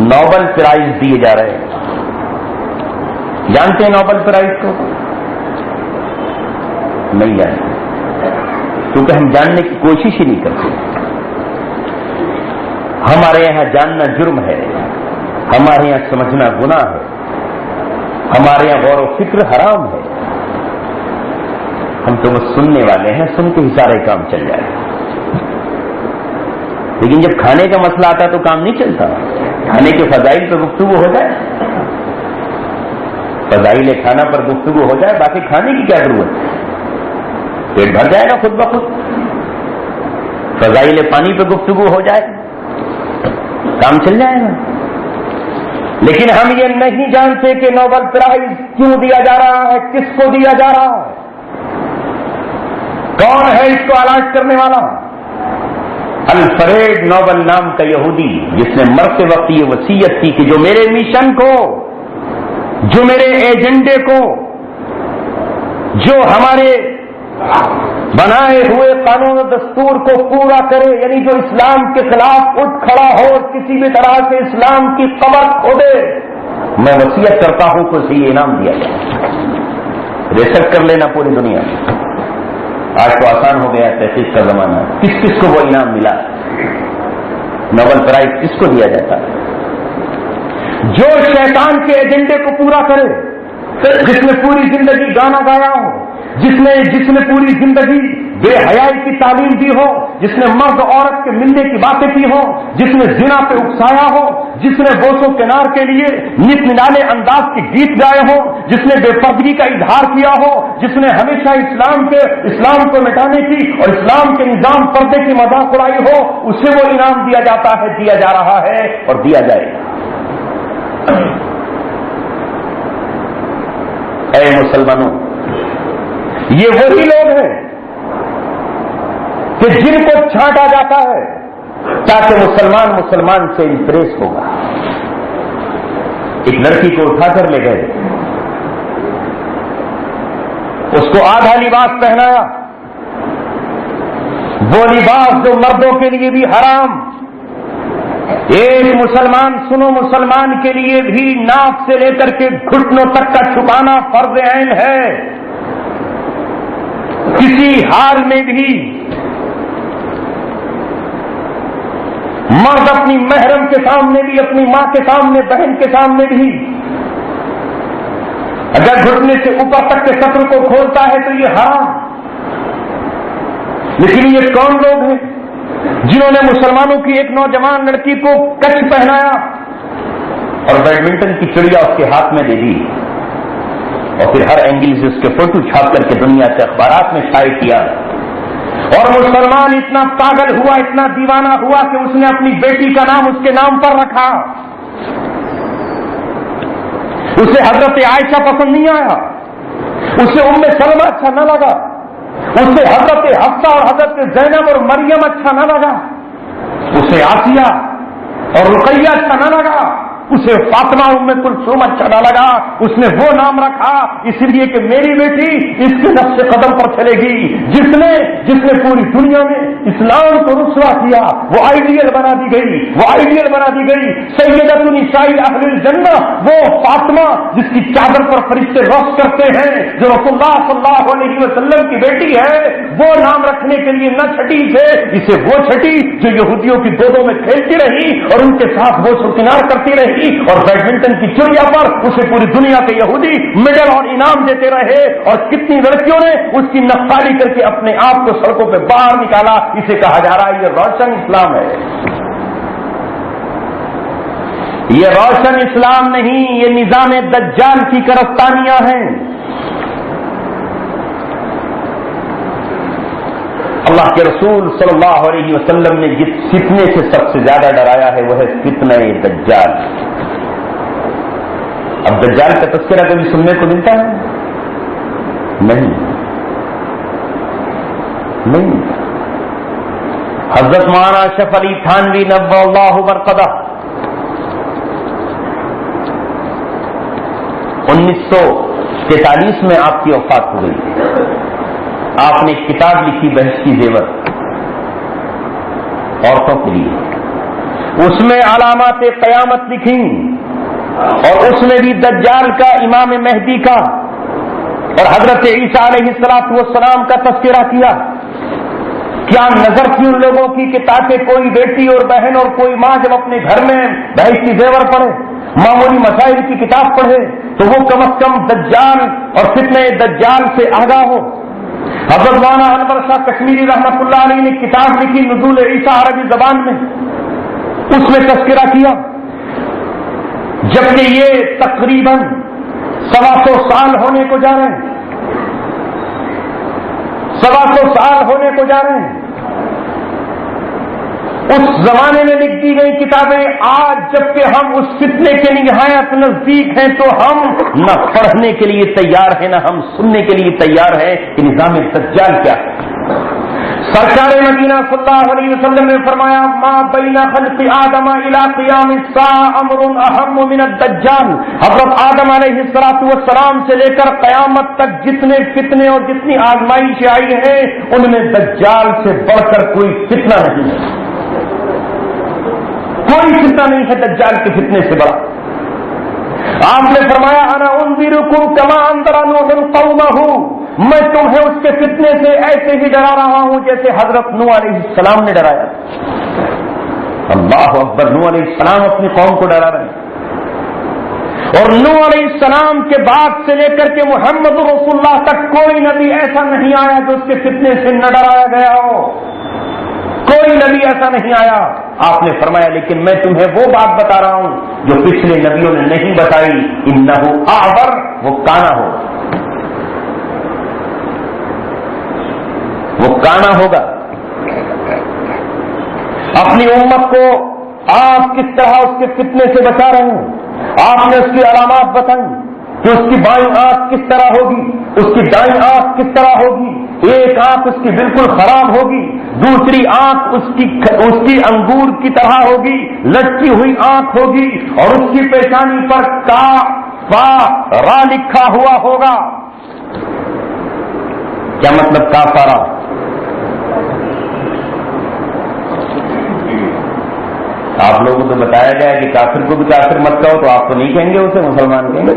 نوبل پرائز دیے جا رہے ہیں، جانتے ہیں نوبل پرائز کو؟ نہیں جانتے، کیونکہ ہم جاننے کی کوشش ہی نہیں کرتے۔ ہمارے یہاں جاننا جرم ہے، ہمارے یہاں سمجھنا گناہ ہے، ہمارے یہاں غور و فکر حرام ہے، ہم تو بس سننے والے ہیں، سن کے ہی سارے کام چل جائے۔ لیکن جب کھانے کا مسئلہ آتا تو کام نہیں چلتا، کھانے کے فضائل پر گفتگو ہو جائے، فضائل کھانا پر گفتگو ہو جائے، باقی کھانے کی کیا ضرورت ہے، پیٹ بھر جائے گا خود بخود۔ فضائل پانی پہ گفتگو ہو جائے، کام چل جائے گا۔ لیکن ہم یہ نہیں جانتے کہ نوبل پرائز کیوں دیا جا رہا ہے، کس کو دیا جا رہا ہے، کون ہے اس کو الاٹ کرنے والا؟ الفریڈ نوبل نام کا یہودی، جس نے مرتے وقت یہ وصیت کی کہ جو میرے مشن کو، جو میرے ایجنڈے کو، جو ہمارے بنائے ہوئے قانون و دستور کو پورا کرے، یعنی جو اسلام کے خلاف اٹھ کھڑا ہو اور کسی بھی طرح سے اسلام کی قبر کھودے، میں وصیت کرتا ہوں کہ اسے یہ انعام دیا جائے۔ ریسرچ کر لینا پوری دنیا میں، آج تو آسان ہو گیا تحقیق کا زمانہ، کس کس کو وہ انعام ملا، نوبل پرائز کس کو دیا جاتا ہے؟ جو شیطان کے ایجنڈے کو پورا کرے، جس نے پوری زندگی گانا گایا ہو، جس نے پوری زندگی بے حیائی کی تعلیم دی ہو، جس نے مرد عورت کے ملنے کی باتیں کی ہو، جس نے زنا پہ اکسایا ہو، جس نے بوسو کنار کے لیے نت نالے انداز کے گیت گائے ہو، جس نے بے پردگی کا اظہار کیا ہو، جس نے ہمیشہ اسلام کو مٹانے کی اور اسلام کے نظام پردے کی مذاق اڑائی ہو، اسے وہ انعام دیا جاتا ہے، دیا جا رہا ہے اور دیا جائے گا۔ اے مسلمانوں، یہ وہی لوگ ہیں کہ جن کو چھانٹا جاتا ہے تاکہ مسلمان سے امپریس ہوگا. ایک لڑکی کو اٹھا کر لے گئے, اس کو آدھا لباس پہنایا, وہ لباس جو مردوں کے لیے بھی حرام. ایک مسلمان کے لیے بھی ناک سے لے کر کے گھٹنوں تک کا چھپانا فرض عین ہے. کسی حال میں بھی مرد اپنی محرم کے سامنے بھی, اپنی ماں کے سامنے, بہن کے سامنے بھی اگر گھٹنے سے اوپر تک کے سطر کو کھولتا ہے تو یہ حرام. لیکن یہ کون لوگ ہیں جنہوں نے مسلمانوں کی ایک نوجوان لڑکی کو کچھ پہنایا اور بیڈمنٹن کی چڑیا اس کے ہاتھ میں دے دی, اور پھر ہر اینگل سے اس کے فوٹو چھاپ کر کے دنیا کے اخبارات میں شائع کیا. اور مسلمان اتنا پاگل ہوا, اتنا دیوانہ ہوا کہ اس نے اپنی بیٹی کا نام اس کے نام پر رکھا. اسے حضرت عائشہ پسند نہیں آیا, اسے ام سلمہ اچھا نہ لگا, اسے حضرت حفصہ اور حضرت زینب اور مریم اچھا نہ لگا, اسے آسیہ اور رقیہ اچھا نہ لگا, اسے فاطمہ ام کلثوم اچھا نہ لگا. اس نے وہ نام رکھا اس لیے کہ میری بیٹی اس کے نقش قدم پر چلے گی. جس نے پوری دنیا میں اسلام کو رسوا کیا وہ آئیڈیل بنا دی گئی, سیدۃ نساء اہل الجنہ, وہ فاطمہ جس کی چادر پر فرشتے رقص کرتے ہیں, جو رسول اللہ صلی اللہ علیہ وسلم کی بیٹی ہے, وہ نام رکھنے کے لیے نہ چھٹی تھے, اسے وہ چھٹی جو یہودیوں کی گودوں میں کھیلتی رہی اور ان کے ساتھ وہ سرکنار کرتی رہی, اور بیڈمنٹن کی چڑیا پر اسے پوری دنیا کے یہودی میڈل اور انعام دیتے رہے. اور کتنی لڑکیوں نے اس کی نقصانی کر کے اپنے آپ کو سڑکوں پہ باہر نکالا. اسے کہا جا رہا ہے یہ روشن اسلام ہے. یہ روشن اسلام نہیں, یہ نظام دجال کی کرستانیاں ہیں. اللہ کے رسول صلی اللہ علیہ وسلم نے جس فتنے سے سب سے زیادہ ڈرایا ہے وہ ہے فتنہ دجال. اب دجال کا تذکرہ کبھی سننے کو ملتا ہے؟ نہیں. حضرت مولانا اشرف علی تھانوی نور اللہ مرقدہ 1943 میں آپ کی وفات ہو گئی. آپ نے ایک کتاب لکھی بحث کی زیور عورتوں کے لیے, اس میں علامات قیامت لکھی اور اس میں بھی دجال کا, امام مہدی کا اور حضرت عیسیٰ علیہ السلام کا تذکرہ کیا. کیا نظر تھی ان لوگوں کی کہ تاکہ کوئی بیٹی اور بہن اور کوئی ماں جب اپنے گھر میں بحث کی زیور پڑھے, معمولی مسائل کی کتاب پڑھے, تو وہ کم از کم دجال اور فتنہ دجال سے آگاہ ہو. حضرت مولانا انور شاہ کشمیری رحمۃ اللہ علیہ نے کتاب لکھی نزول عیسیٰ عربی زبان میں, اس میں تذکرہ کیا. جبکہ یہ تقریباً 125 سال ہونے کو جا رہے ہیں, 125 سال ہونے کو جا رہے ہیں. اس زمانے میں لکھ دی گئی کتابیں آج جبکہ ہم اس فتنے کے نہایت نزدیک ہیں تو ہم نہ پڑھنے کے لیے تیار ہیں نہ ہم سننے کے لیے تیار ہیں کہ نظام دجال کیا ہے. سرکار مدینہ صلی اللہ علیہ وسلم نے فرمایا ما بین خلق آدم الی قیام الساعہ امر اہم من الدجال. حضرت آدم علیہ السلام سے لے کر قیامت تک جتنے فتنے اور جتنی آزمائشیں آئی ہیں ان میں دجال سے بڑھ کر کوئی فتنہ نہیں ہے, کوئی فتنہ نہیں ہے دجال کے فتنے سے بڑا. آپ نے فرمایا انا انذرکم کما انذر نوح قومہ, میں تمہیں اس کے فتنے سے ایسے ہی ڈرا رہا ہوں جیسے حضرت نوح علیہ السلام نے ڈرایا. اللہ اکبر, نوح علیہ السلام اپنی قوم کو ڈرا رہے ہیں. اور نوح علیہ السلام کے بعد سے لے کر کے محمد رسول اللہ تک کوئی نبی ایسا نہیں آیا جو اس کے فتنے سے نہ ڈرایا گیا ہو, کوئی نبی ایسا نہیں آیا. آپ نے فرمایا لیکن میں تمہیں وہ بات بتا رہا ہوں جو پچھلے نبیوں نے نہیں بتائی, انہو اعور, وہ کانا ہوگا, وہ کانا ہوگا. اپنی امت کو آپ کس طرح اس کے فتنے سے بچا رہے ہیں, آپ نے اس کی علامات بتائی کہ اس کی بائیں آنکھ کس طرح ہوگی، اس کی دائیں آنکھ کس طرح ہوگی، ایک آنکھ اس کی بالکل خراب ہوگی، دوسری آنکھ اس کی انگور کی طرح ہوگی، لٹکی ہوئی آنکھ ہوگی، اور اس کی پیشانی پر کا فا را لکھا ہوا ہوگا۔ کیا مطلب کا فا را؟ آپ لوگوں کو تو بتایا گیا کہ کافر کو بھی کافر مت کہو، تو آپ تو نہیں کہیں گے اسے مسلمان کہیں گے،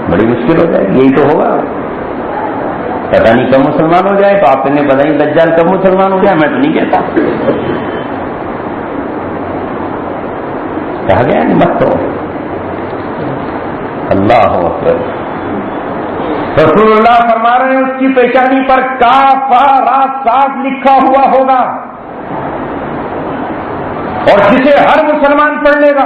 بڑی مشکل ہو جائے گی۔ یہی تو ہوگا، پتہ نہیں کب مسلمان ہو جائے، تو آپ کہیں گے پتہ نہیں دجال کب مسلمان ہو جائے، میں تو نہیں کہتا، کہا گیا نہیں مت کہو۔ اللہ اکبر۔ رسول اللہ فرما رہے ہیں اس کی پیشانی پر کاف را صاد لکھا ہوا ہوگا، اور جسے ہر مسلمان پڑھ لے گا،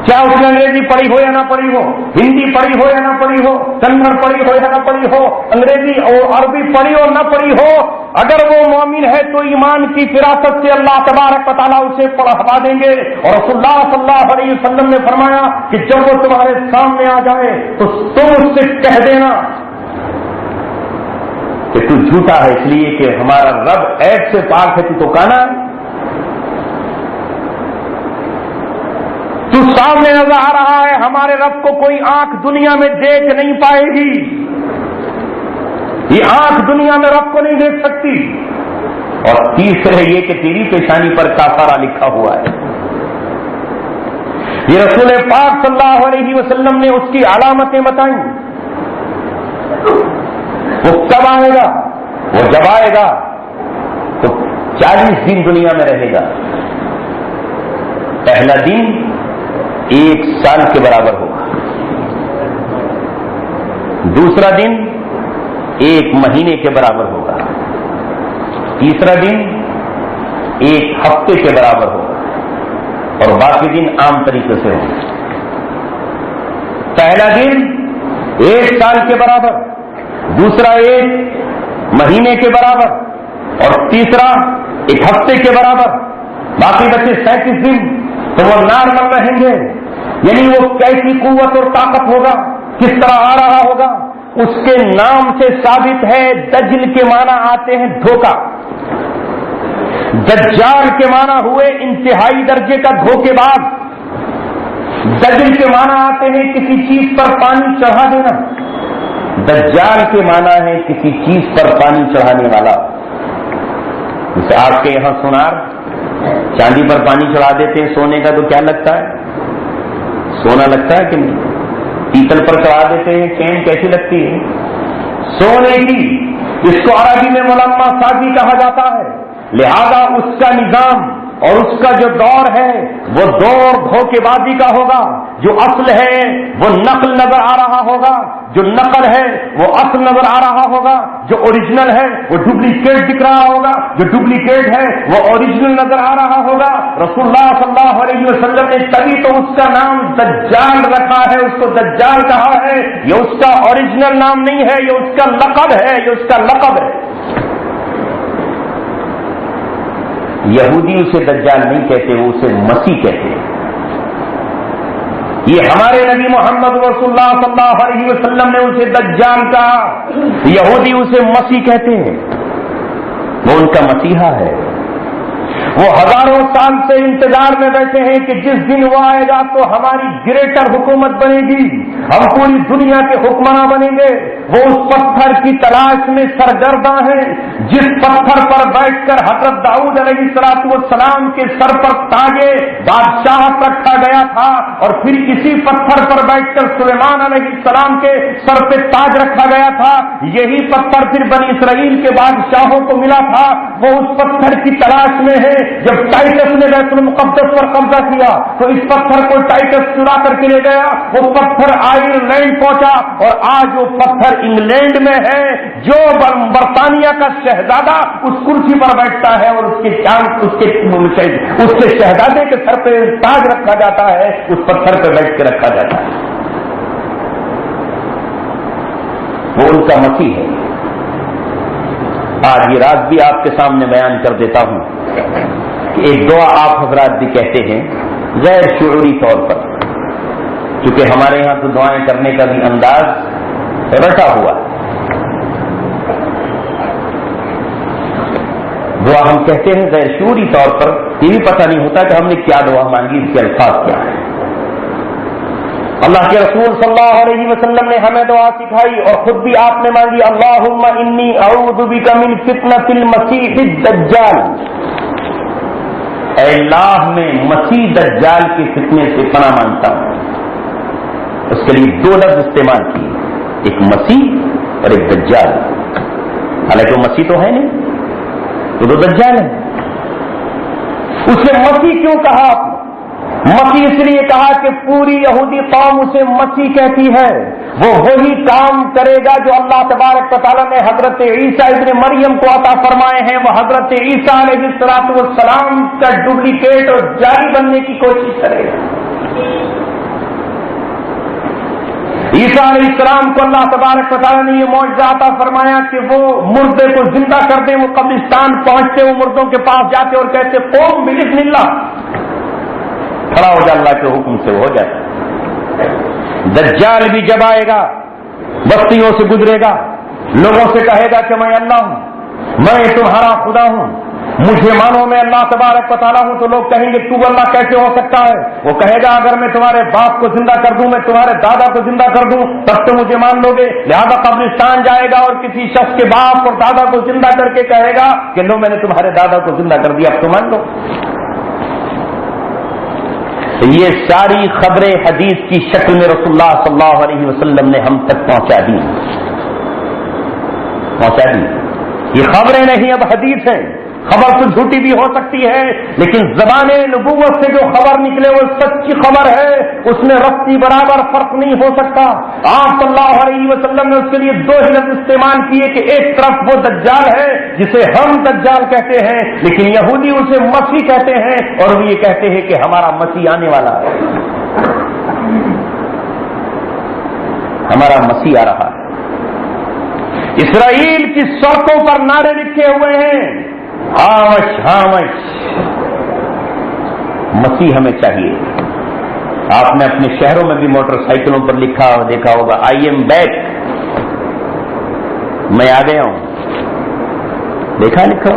چاہے اس نے انگریزی پڑھی ہو یا نہ پڑھی ہو، ہندی پڑھی ہو یا نہ پڑھی ہو، کنڑ پڑھی ہو یا نہ پڑھی ہو، انگریزی اور عربی پڑھی اور نہ پڑھی ہو، اگر وہ مومن ہے تو ایمان کی فراست سے اللہ تبارک و تعالیٰ اسے پڑھوا دیں گے۔ اور رسول اللہ صلی اللہ علیہ وسلم نے فرمایا کہ جب وہ تمہارے سامنے آ جائے تو تم اس سے کہہ دینا کہ تو جھوٹا ہے، اس لیے کہ ہمارا رب عیب سے پاک ہے، تو کانا ہے، تو سامنے نظر آ رہا ہے، ہمارے رب کو کوئی آنکھ دنیا میں دیکھ نہیں پائے گی، یہ آنکھ دنیا میں رب کو نہیں دیکھ سکتی۔ اور تیسرے یہ کہ تیری پیشانی پر کافارہ لکھا ہوا ہے۔ یہ رسول پاک صلی اللہ علیہ وسلم نے اس کی علامتیں بتائیں۔ وہ کب آئے گا؟ وہ جب آئے گا تو 40 دن دنیا میں رہے گا۔ پہلا دن 1 سال کے برابر ہوگا، دوسرا دن 1 مہینے کے برابر ہوگا، تیسرا دن 1 ہفتے کے برابر ہوگا، اور باقی دن عام طریقے سے ہوگا۔ پہلا دن 1 سال کے برابر، دوسرا 1 مہینے کے برابر، اور تیسرا 1 ہفتے کے برابر، باقی بچے 37 دن تو وہ نارمل رہیں گے۔ یعنی وہ کیسی قوت اور طاقت ہوگا، کس طرح آ رہا ہوگا، اس کے نام سے ثابت ہے۔ دجل کے معنی آتے ہیں دھوکہ، دجال کے معنی ہوئے انتہائی درجے کا دھوکے باز، دجل کے معنی آتے ہیں کسی چیز پر پانی چڑھا دینا، دجال کے معنی ہے کسی چیز پر پانی چڑھانے والا۔ جیسے آپ کے یہاں سونار چاندی پر پانی چڑھا دیتے ہیں سونے کا، تو کیا لگتا ہے؟ سونا لگتا ہے کہ نہیں؟ پیتل پر چڑھا دیتے ہیں چین، کیسی لگتی ہے؟ سونے کی۔ اس کو عربی میں ملمہ سازی کہا جاتا ہے۔ لہذا اس کا نظام اور اس کا جو دور ہے وہ دور دھوکے بازی کا ہوگا۔ جو اصل ہے وہ نقل نظر آ رہا ہوگا، جو نقل ہے وہ اصل نظر آ رہا ہوگا، جو اوریجنل ہے وہ ڈپلیکیٹ دکھ رہا ہوگا، جو ڈپلیکیٹ ہے وہ اوریجنل نظر آ رہا ہوگا۔ رسول اللہ صلی اللہ علیہ وسلم نے تبھی تو اس کا نام دجال رکھا ہے، اس کو دجال کہا ہے۔ یہ اس کا اوریجنل نام نہیں ہے، یہ اس کا لقب ہے، یہ اس کا لقب ہے۔ یہودی اسے دجال نہیں کہتے، وہ اسے مسیح کہتے ہیں۔ یہ ہمارے نبی محمد رسول اللہ صلی اللہ علیہ وسلم نے اسے دجال کہا، یہودی اسے مسیح کہتے ہیں، وہ ان کا مسیحا ہے۔ وہ ہزاروں سال سے انتظار میں بیٹھے ہیں کہ جس دن وہ آئے گا تو ہماری گریٹر حکومت بنے گی، ہم پوری دنیا کے حکمراں بنیں گے۔ وہ اس پتھر کی تلاش میں سرگرداں ہیں جس پتھر پر بیٹھ کر حضرت داؤد علیہ السلام کے سر پر تاجے بادشاہت رکھا گیا تھا، اور پھر اسی پتھر پر بیٹھ کر سلیمان علیہ السلام کے سر پہ تاج رکھا گیا تھا۔ یہی پتھر پھر بنی اسرائیل کے بادشاہوں کو ملا تھا، وہ اس پتھر کی تلاش میں ہے۔ جب ٹائٹس نے بیت المقدس پر قبضہ کیا تو اس پتھر کو ٹائٹس چرا کر کے لے گیا، وہ پتھر آئرلینڈ پہنچا، اور آج وہ پتھر انگلینڈ میں ہے۔ جو برطانیہ کا شہزادہ اس کرسی پر بیٹھتا ہے اور اس کے شہزادے کے سر پہ تاج رکھا جاتا ہے، اس پتھر پہ بیٹھ کے رکھا جاتا ہے، وہ ان کا مسیح ہے۔ آج یہ راز بھی آپ کے سامنے بیان کر دیتا ہوں کہ ایک دعا آپ حضرات بھی کہتے ہیں غیر شعوری طور پر چونکہ ہمارے یہاں تو دعائیں کرنے کا بھی انداز رٹا ہوا ہے. دعا ہم کہتے ہیں غیر شعوری طور پر، یہ بھی پتہ نہیں ہوتا کہ ہم نے کیا دعا مانگی، اس کے الفاظ کیا ہیں. اللہ کے رسول صلی اللہ علیہ وسلم نے ہمیں دعا سکھائی اور خود بھی آپ نے مانگی، اللہم انی اعوذ بک من فتنۃ المسیح الدجال. اے اللہ میں مسیح دجال کے فتنے سے پناہ مانگتا ہوں. اس کے لیے دو لفظ استعمال کیے، ایک مسیح اور ایک دجال. حالانکہ وہ مسیح تو ہے نہیں، وہ تو دجال ہے. اس نے مسیح کیوں کہا؟ آپ نے مسیح اس لیے کہا کہ پوری یہودی قوم اسے مسیح کہتی ہے. وہ وہی کام کرے گا جو اللہ تبارک و تعالیٰ نے حضرت عیسیٰ ابن مریم کو عطا فرمائے ہیں. وہ حضرت عیسیٰ علیہ السلام کا ڈپلیکیٹ اور جاری بننے کی کوشش کرے گا. عیسیٰ علیہ السلام کو اللہ تبارک و تعالیٰ نے یہ معجزہ عطا فرمایا کہ وہ مردے کو زندہ کرتے. وہ قبرستان پہنچتے، وہ مردوں کے پاس جاتے اور کہتے قوم بسم اللہ، کھڑا ہو جا، اللہ کے حکم سے ہو جاتا. دجال بھی جب آئے گا بستیوں سے گزرے گا، لوگوں سے کہے گا کہ میں اللہ ہوں، میں تمہارا خدا ہوں، مجھے مانو میں اللہ تبارک و تعالیٰ ہوں. تو لوگ کہیں گے تو اللہ کیسے ہو سکتا ہے؟ وہ کہے گا اگر میں تمہارے باپ کو زندہ کر دوں، میں تمہارے دادا کو زندہ کر دوں تب تو مجھے مان لو گے. لہذا قبرستان جائے گا اور کسی شخص کے باپ اور دادا کو زندہ کر کے کہے گا کہ لو میں نے تمہارے دادا کو زندہ کر دیا، اب تو مان لو. یہ ساری خبریں حدیث کی شکل میں رسول اللہ صلی اللہ علیہ وسلم نے ہم تک پہنچا دی. یہ خبریں نہیں، اب حدیث ہیں. خبر تو جھوٹی بھی ہو سکتی ہے، لیکن زبان نبوت سے جو خبر نکلے وہ سچی خبر ہے، اس میں رتی برابر فرق نہیں ہو سکتا. آپ صلی اللہ علیہ وسلم نے اس کے لیے دو ہی لفظ استعمال کیے کہ ایک طرف وہ دجال ہے جسے ہم دجال کہتے ہیں، لیکن یہودی اسے مسیح کہتے ہیں، اور وہ یہ کہتے ہیں کہ ہمارا مسیح آنے والا ہے، ہمارا مسیح آ رہا ہے. اسرائیل کی سڑکوں پر نعرے لکھے ہوئے ہیں، ہامش ہامش، مسیح ہمیں چاہیے. آپ نے اپنے شہروں میں بھی موٹر سائیکلوں پر لکھا اور دیکھا ہوگا آئی ایم بیک، میں آ گیا ہوں. دیکھا لکھا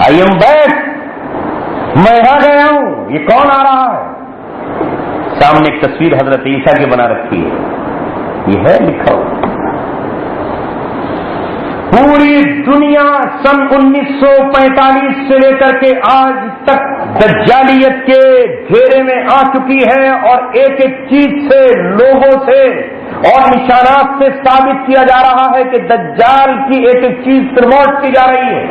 آئی ایم بیک، میں آ گیا ہوں. یہ کون آ رہا ہے؟ سامنے ایک تصویر حضرت عیسیٰ کی بنا رکھی ہے، یہ ہے لکھا ہوا. پوری دنیا سن 1945 سے لے کر کے آج تک دجالیت کے گھیرے میں آ چکی ہے، اور ایک ایک چیز سے، لوگوں سے اور نشانات سے ثابت کیا جا رہا ہے کہ دجال کی ایک ایک چیز پروموٹ کی جا رہی ہے.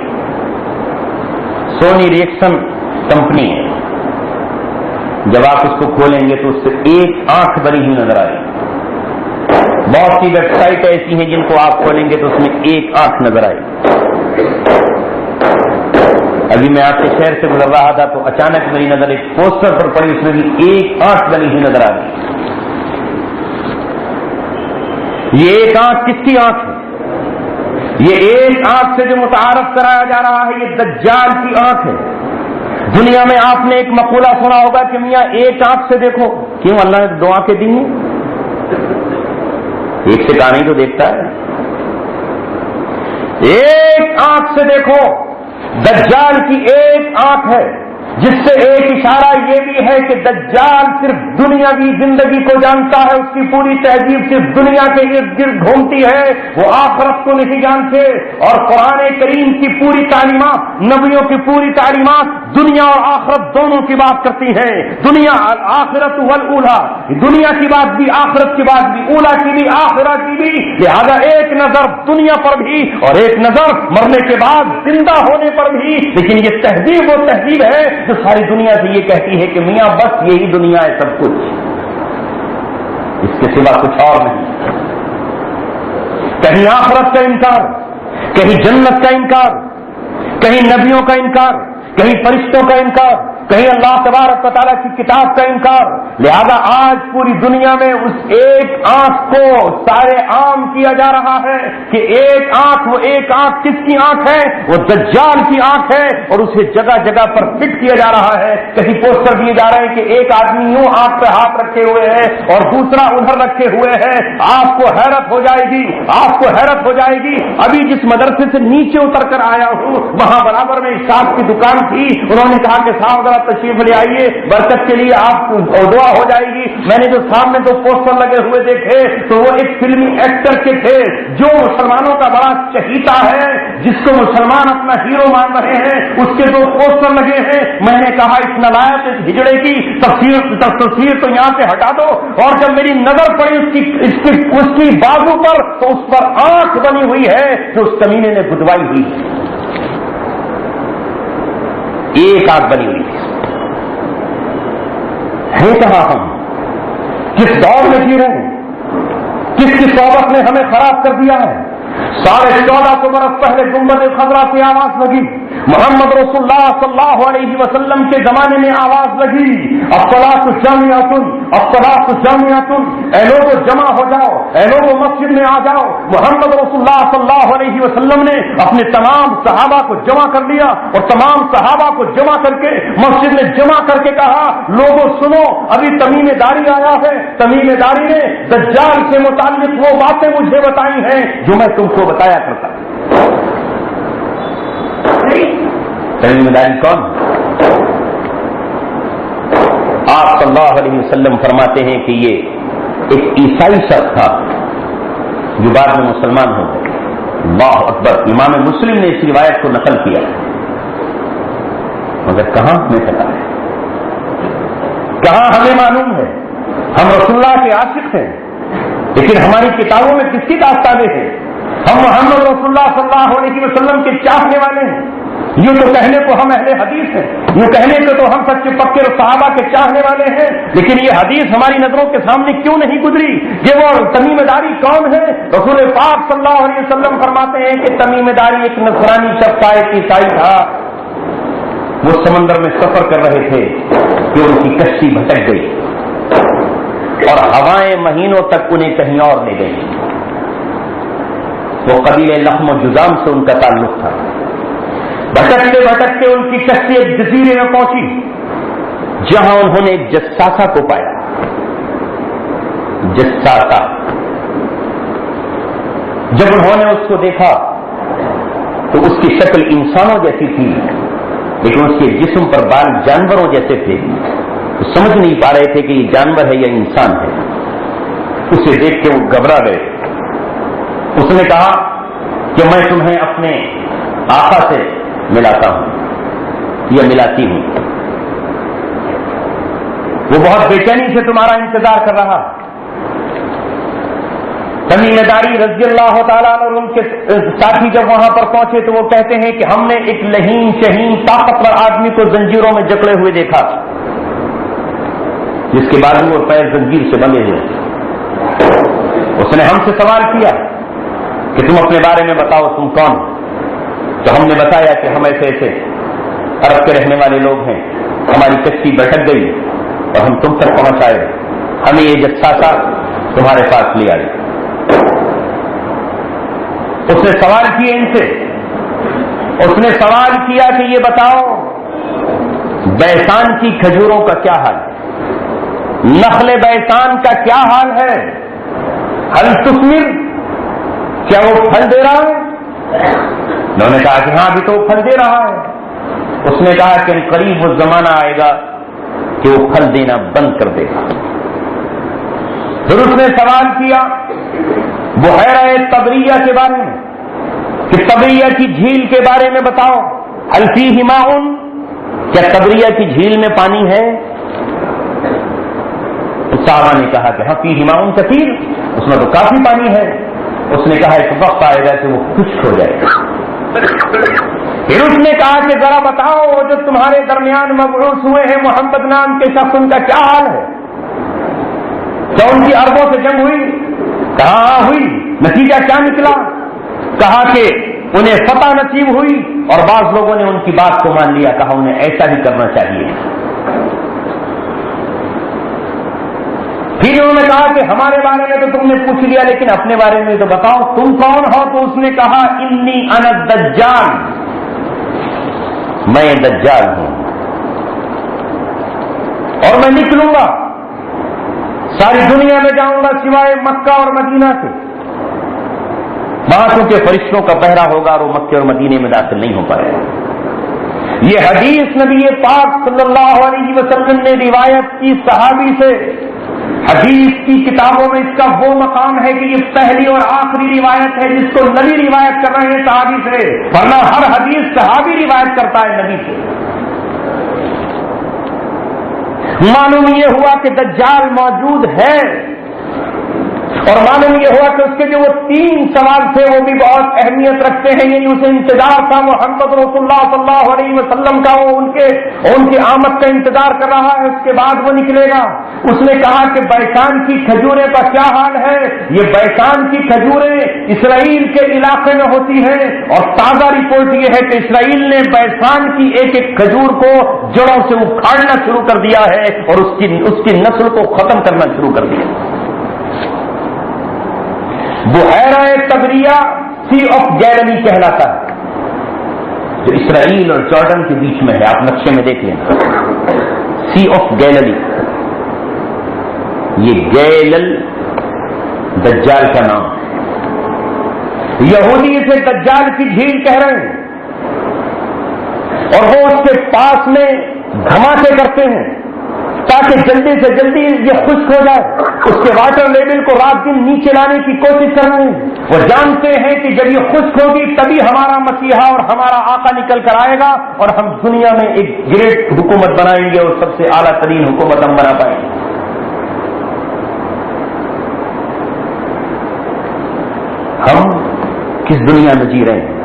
سونی ریکسن کمپنی ہے، جب آپ اس کو کھولیں گے تو اس سے ایک آنکھ بنی ہوئی نظر آئے گی. بہت سی ویب سائٹ ایسی ہیں جن کو آپ کھولیں گے تو اس میں ایک آنکھ نظر آئے گی. ابھی میں آپ کے شہر سے گزر رہا تھا تو اچانک میری نظر ایک پوسٹر پر پڑی، اس میں بھی ایک آنکھ بنی ہوئی نظر آ گئی. یہ ایک آنکھ کس کی آنکھ ہے؟ یہ ایک آنکھ سے جو متعارف کرایا جا رہا ہے یہ دجال کی آنکھ ہے. دنیا میں آپ نے ایک مقولہ سنا ہوگا کہ میاں ایک آنکھ سے دیکھو. کیوں؟ اللہ نے دو آنکھیں دی ہیں، ایک سے کہانی تو دیکھتا ہے. ایک آنکھ سے دیکھو. دجال کی ایک آنکھ ہے، جس سے ایک اشارہ یہ بھی ہے کہ دجال صرف دنیاوی زندگی کو جانتا ہے، اس کی پوری تہذیب صرف دنیا کے ارد گرد گھومتی ہے، وہ آخرت کو نہیں جانتے. اور قرآن کریم کی پوری تعلیمات، نبیوں کی پوری تعلیمات دنیا اور آخرت دونوں کی بات کرتی ہیں. دنیا آخرت والاولا، دنیا کی بات بھی، آخرت کی بات بھی، اولا کی بھی، آخرت کی بھی. لہذا ایک نظر دنیا پر بھی اور ایک نظر مرنے کے بعد زندہ ہونے پر بھی. لیکن یہ تہذیب وہ تہذیب ہے جو ساری دنیا سے یہ کہتی ہے کہ میاں بس یہی دنیا ہے سب کچھ، اس کے سوا کچھ اور نہیں. کہیں آخرت کا انکار، کہیں جنت کا انکار، کہیں نبیوں کا انکار، کہیں فرشتوں کا انکار، کہیں اللہ تبارک و تعالیٰ کی کتاب کا انکار. لہذا آج پوری دنیا میں اس ایک آنکھ کو سارے عام کیا جا رہا ہے کہ ایک آنکھ، وہ ایک آنکھ کس کی آنکھ ہے؟ وہ دجال کی آنکھ ہے، اور اسے جگہ جگہ پر فٹ کیا جا رہا ہے. کہیں پوسٹر دیے جا رہے ہیں کہ ایک آدمی یوں آنکھ پہ ہاتھ رکھے ہوئے ہے اور دوسرا ادھر رکھے ہوئے ہے. آپ کو حیرت ہو جائے گی، آپ کو حیرت ہو جائے گی. ابھی جس مدرسے سے نیچے اتر کر آیا ہوں وہاں برابر میں صاحب کی دکان تھی. انہوں نے کہا کہ صاحب ذرا تشریف لے آئیے، برکت کے لیے آپ دعا ہو جائے گی. میں نے جو سامنے دو پوسٹر لگے ہوئے دیکھے تو وہ ایک فلمی ایکٹر کے تھے جو مسلمانوں کا بڑا چہیتا ہے، جس کو مسلمان اپنا ہیرو مان رہے ہیں. اس کے دو پوسٹر لگے ہیں. میں نے کہا اس نلائق اس ہجڑے کی تصویر تو یہاں سے ہٹا دو. اور جب میری نظر پڑی اس کی بازو پر تو اس پر آنکھ بنی ہوئی ہے جو اس کمینے نے گدوائی ہوئی ہے. ایک آنکھ بنی ہوئی ہے. کہاں ہم کس دور میں جی رہے ہیں؟ کس کی صحبت نے ہمیں خراب کر دیا ہے؟ 1450 برس پہلے گنبد خضرا سے آواز لگی. محمد رسول اللہ صلی اللہ علیہ وسلم کے زمانے میں آواز لگی، الصلاۃ جامعۃ، الصلاۃ جامعۃ، اے لوگو جمع ہو جاؤ، اے لوگو مسجد میں آ جاؤ. محمد رسول اللہ صلی اللہ علیہ وسلم نے اپنے تمام صحابہ کو جمع کر لیا اور تمام صحابہ کو جمع کر کے مسجد میں جمع کر کے کہا، لوگوں سنو، ابھی تمیم داری آیا ہے. تمیم داری نے دجال سے متعلق وہ باتیں مجھے بتائی ہیں جو میں تم کو بتایا کرتا. تمیم داری کون؟ آپ صلی اللہ علیہ وسلم فرماتے ہیں کہ یہ ایک عیسائی شخص تھا جو بعد میں مسلمان ہو گئے. اللہ اکبر. امام مسلم نے اس روایت کو نقل کیا، مگر کہاں ہمیں پتا ہے، کہاں ہمیں معلوم ہے؟ ہم رسول اللہ کے عاشق ہیں لیکن ہماری کتابوں میں کس کی داستانیں ہیں؟ ہم محمد رسول اللہ صلی اللہ علیہ وسلم کے چاہنے والے ہیں. یوں تو کہنے کو ہم اہل حدیث ہیں، یوں کہنے کو تو ہم سچے پکے صحابہ کے چاہنے والے ہیں، لیکن یہ حدیث ہماری نظروں کے سامنے کیوں نہیں گزری؟ یہ وہ تمیم داری کون ہے؟ رسول پاک صلی اللہ علیہ وسلم فرماتے ہیں کہ تمیم داری ایک نصرانی شخص تھا، ایک عیسائی تھا. وہ سمندر میں سفر کر رہے تھے کہ ان کی کشتی بھٹک گئی اور ہوائیں مہینوں تک انہیں کہیں اور لے گئی. وہ قبیلے لحم و جذام سے ان کا تعلق تھا. بھٹکتے بھٹکتے ان کی کشتی ایک جزیرے میں پہنچی جہاں انہوں نے ایک جساسہ کو پایا. جساسہ. جب انہوں نے اس کو دیکھا تو اس کی شکل انسانوں جیسی تھی لیکن اس کے جسم پر بال جانوروں جیسے تھے. وہ سمجھ نہیں پا رہے تھے کہ یہ جانور ہے یا انسان ہے. اسے دیکھ کے وہ گھبرا گئے. اس نے کہا کہ میں تمہیں اپنے آقا سے ملاتا ہوں یا ملاتی ہوں. وہ بہت بے چینی سے تمہارا انتظار کر رہا. تمیم داری رضی اللہ تعالیٰ اور ان کے ساتھی جب وہاں پر پہنچے تو وہ کہتے ہیں کہ ہم نے ایک لہین شہین طاقتور آدمی کو زنجیروں میں جکڑے ہوئے دیکھا جس کے بازو اور پیر زنجیر سے بندھے ہوئے. اس نے ہم سے سوال کیا کہ تم اپنے بارے میں بتاؤ تم کون؟ تو ہم نے بتایا کہ ہم ایسے ایسے عرب کے رہنے والے لوگ ہیں، ہماری کشتی بھٹک گئی اور ہم تم تک پہنچ آئے، ہمیں یہ جساسہ تمہارے پاس لے آئی. اس نے سوال کیے ان سے، اس نے سوال کیا کہ یہ بتاؤ بیسان کی کھجوروں کا کیا حال ہے؟ نخل بیسان کا کیا حال ہے؟ ہل تثمر، کیا وہ پھل دے رہا ہے؟ انہوں نے کہا کہ ہاں ابھی تو وہ پھل دے رہا ہے. اس نے کہا کہ قریب وہ زمانہ آئے گا کہ وہ پھل دینا بند کر دے گا. پھر اس نے سوال کیا بحیرہ طبریہ کے بارے میں کہ طبریہ کی جھیل کے بارے میں بتاؤ. هل فیہ ماء، کیا طبریہ کی جھیل میں پانی ہے؟ صحابہ نے کہا کہ ہاں فیہ ماء کثیر، اس میں تو کافی پانی ہے. اس نے کہا ایک وقت آئے گا کہ وہ خشک ہو جائے گا. پھر اس نے کہا کہ ذرا بتاؤ جو تمہارے درمیان مبعوث ہوئے ہیں محمد نام کے شخص، ان کا کیا حال ہے؟ کیا ان کی عربوں سے جنگ ہوئی؟ کہاں ہوئی؟ نتیجہ کیا نکلا؟ کہا کہ انہیں فتح نصیب ہوئی اور بعض لوگوں نے ان کی بات کو مان لیا. کہا انہیں ایسا ہی کرنا چاہیے. پھر انہوں نے کہا کہ ہمارے بارے میں تو تم نے پوچھ لیا، لیکن اپنے بارے میں تو بتاؤ تم کون ہو؟ تو اس نے کہا انی انا الدجال، میں دجال ہوں اور میں نکلوں گا، ساری دنیا میں جاؤں گا سوائے مکہ اور مدینہ سے، وہاں چونکہ فرشتوں کا پہرا ہوگا اور وہ مکے اور مدینے میں داخل نہیں ہو پائے گا۔ یہ حدیث نبی پاک صلی اللہ علیہ وسلم نے روایت کی صحابی سے۔ حدیث کی کتابوں میں اس کا وہ مقام ہے کہ یہ پہلی اور آخری روایت ہے جس کو نبی روایت کر رہے ہیں صحابی سے، ورنہ ہر حدیث صحابی روایت کرتا ہے نبی سے۔ معلوم یہ ہوا کہ دجال موجود ہے، اور معلوم یہ ہوا کہ اس کے جو وہ 3 سوال تھے وہ بھی بہت اہمیت رکھتے ہیں، یعنی اسے انتظار تھا محمد رسول اللہ صلی اللہ علیہ وسلم کا، وہ ان کی آمد کا انتظار کر رہا ہے، اس کے بعد وہ نکلے گا۔ اس نے کہا کہ بیسان کی کھجوریں کا کیا حال ہے؟ یہ بیسان کی کھجوریں اسرائیل کے علاقے میں ہوتی ہیں، اور تازہ رپورٹ یہ ہے کہ اسرائیل نے بیسان کی ایک ایک کھجور کو جڑوں سے اکھاڑنا شروع کر دیا ہے اور اس کی نسل کو ختم کرنا شروع کر دیا۔ بحیرہ تبریہ سی آف گیللی کہلاتا ہے، جو اسرائیل اور جارڈن کے بیچ میں ہے، آپ نقشے میں دیکھ لینا، سی آف گیللی۔ یہ گیلل دجال کا نام ہے، یہودی اسے دجال کی جھیل کہہ رہے ہیں، اور وہ اس کے پاس میں دھماکے کرتے ہیں تاکہ جلدی سے جلدی یہ خشک ہو جائے، اس کے واٹر لیول کو رات دن نیچے لانے کی کوشش کر رہے ہیں۔ وہ جانتے ہیں کہ جب یہ خشک ہوگی تبھی ہمارا مسیحا اور ہمارا آقا نکل کر آئے گا اور ہم دنیا میں ایک گریٹ حکومت بنائیں گے اور سب سے اعلیٰ ترین حکومت ہم بنا پائیں گے۔ ہم کس دنیا میں جی رہے ہیں؟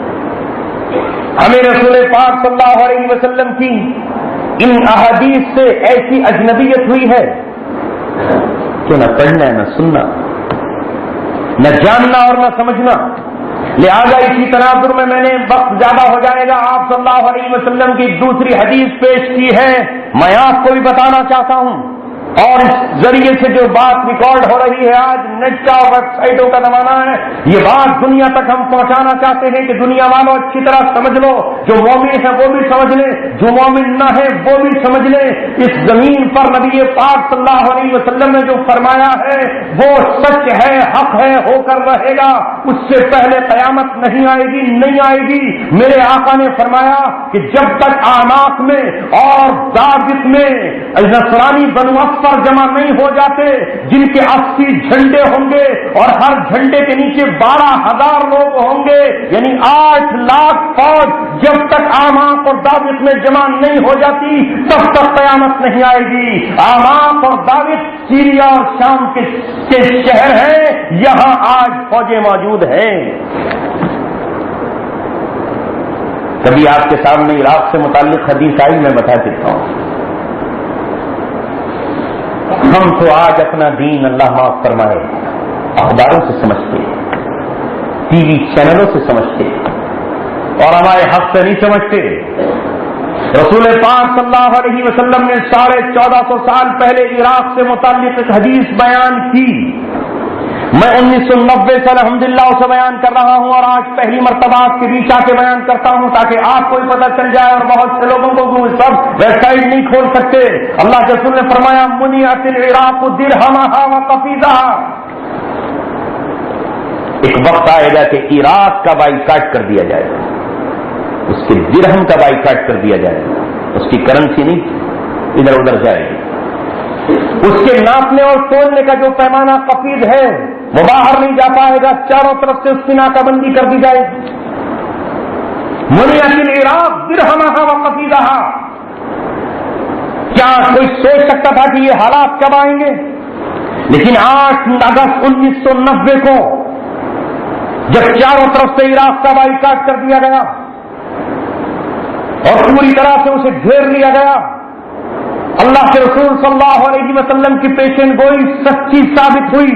ہمیں رسول پاک صلی اللہ علیہ وسلم کی ان احادیث سے ایسی اجنبیت ہوئی ہے کہ نہ پڑھنا نہ سننا، نہ جاننا اور نہ سمجھنا۔ لہذا اسی تناظر میں نے وقت زیادہ ہو جائے گا، آپ صلی اللہ علیہ وسلم کی دوسری حدیث پیش کی ہے، میں آپ کو بھی بتانا چاہتا ہوں، اور اس ذریعے سے جو بات ریکارڈ ہو رہی ہے، آج نیٹ کا اور ویب سائٹوں کا زمانہ ہے، یہ بات دنیا تک ہم پہنچانا چاہتے ہیں کہ دنیا والوں اچھی طرح سمجھ لو، جو مومن ہے وہ بھی سمجھ لیں، جو مومن نہ ہے وہ بھی سمجھ لیں۔ اس زمین پر نبی پاک صلی اللہ علیہ وسلم نے جو فرمایا ہے وہ سچ ہے، حق ہے، ہو کر رہے گا، اس سے پہلے قیامت نہیں آئے گی، نہیں آئے گی۔ میرے آقا نے فرمایا کہ جب تک اعناق میں اور ضابط میں نصرانی بنو پر جمع نہیں ہو جاتے، جن کے 80 جھنڈے ہوں گے اور ہر جھنڈے کے نیچے 12,000 لوگ ہوں گے، یعنی 8 لاکھ فوج جب تک آماق اور داوت میں جمع نہیں ہو جاتی تب تک قیامت نہیں آئے گی۔ آماق اور داوت سیریا اور شام کے شہر ہیں، یہاں آج فوجیں موجود ہیں۔ کبھی آپ کے سامنے عراق سے متعلق حدیث آئی، میں بتا دیتا ہوں۔ ہم تو آج اپنا دین اللہ معاف فرمائے اخباروں سے سمجھتے، ٹی وی چینلوں سے سمجھتے، اور ہمارے حق سے نہیں سمجھتے۔ رسول پاک صلی اللہ علیہ وسلم نے 1450 سال پہلے عراق سے متعلق ایک حدیث بیان کی، میں 1990 سے الحمدللہ اسے بیان کر رہا ہوں، اور آج پہلی مرتبہ آپ کے بیچ آ کے بیان کرتا ہوں تاکہ آپ کو پتہ چل جائے، اور بہت سے لوگوں کو سب ویب سائٹ نہیں کھول سکتے۔ اللہ کے رسول نے فرمایا منعت العراق درہمہا وقفیزہا، ایک وقت آئے گا کہ عراق کا بائیکاٹ کر دیا جائے گا، اس کے درہم کا بائیکاٹ کر دیا جائے گا، اس کی کرنسی نہیں ادھر ادھر جائے گی، اس کے ناپنے اور تولنے کا جو پیمانہ قفیز ہے وہ باہر نہیں جا پائے گا، چاروں طرف سے اس کی ناکہ بندی کر دی جائے گی۔ منعت العراق درہمہا وقفیزہا، کیا کوئی سوچ سکتا تھا کہ یہ حالات کب آئیں گے؟ لیکن 8 اگست 1990 کو جب چاروں طرف سے عراق کا بائیکاٹ کر دیا گیا اور پوری طرح سے اسے گھیر لیا گیا، اللہ کے رسول صلی اللہ علیہ وسلم کی پیشن گوئی سچی ثابت ہوئی،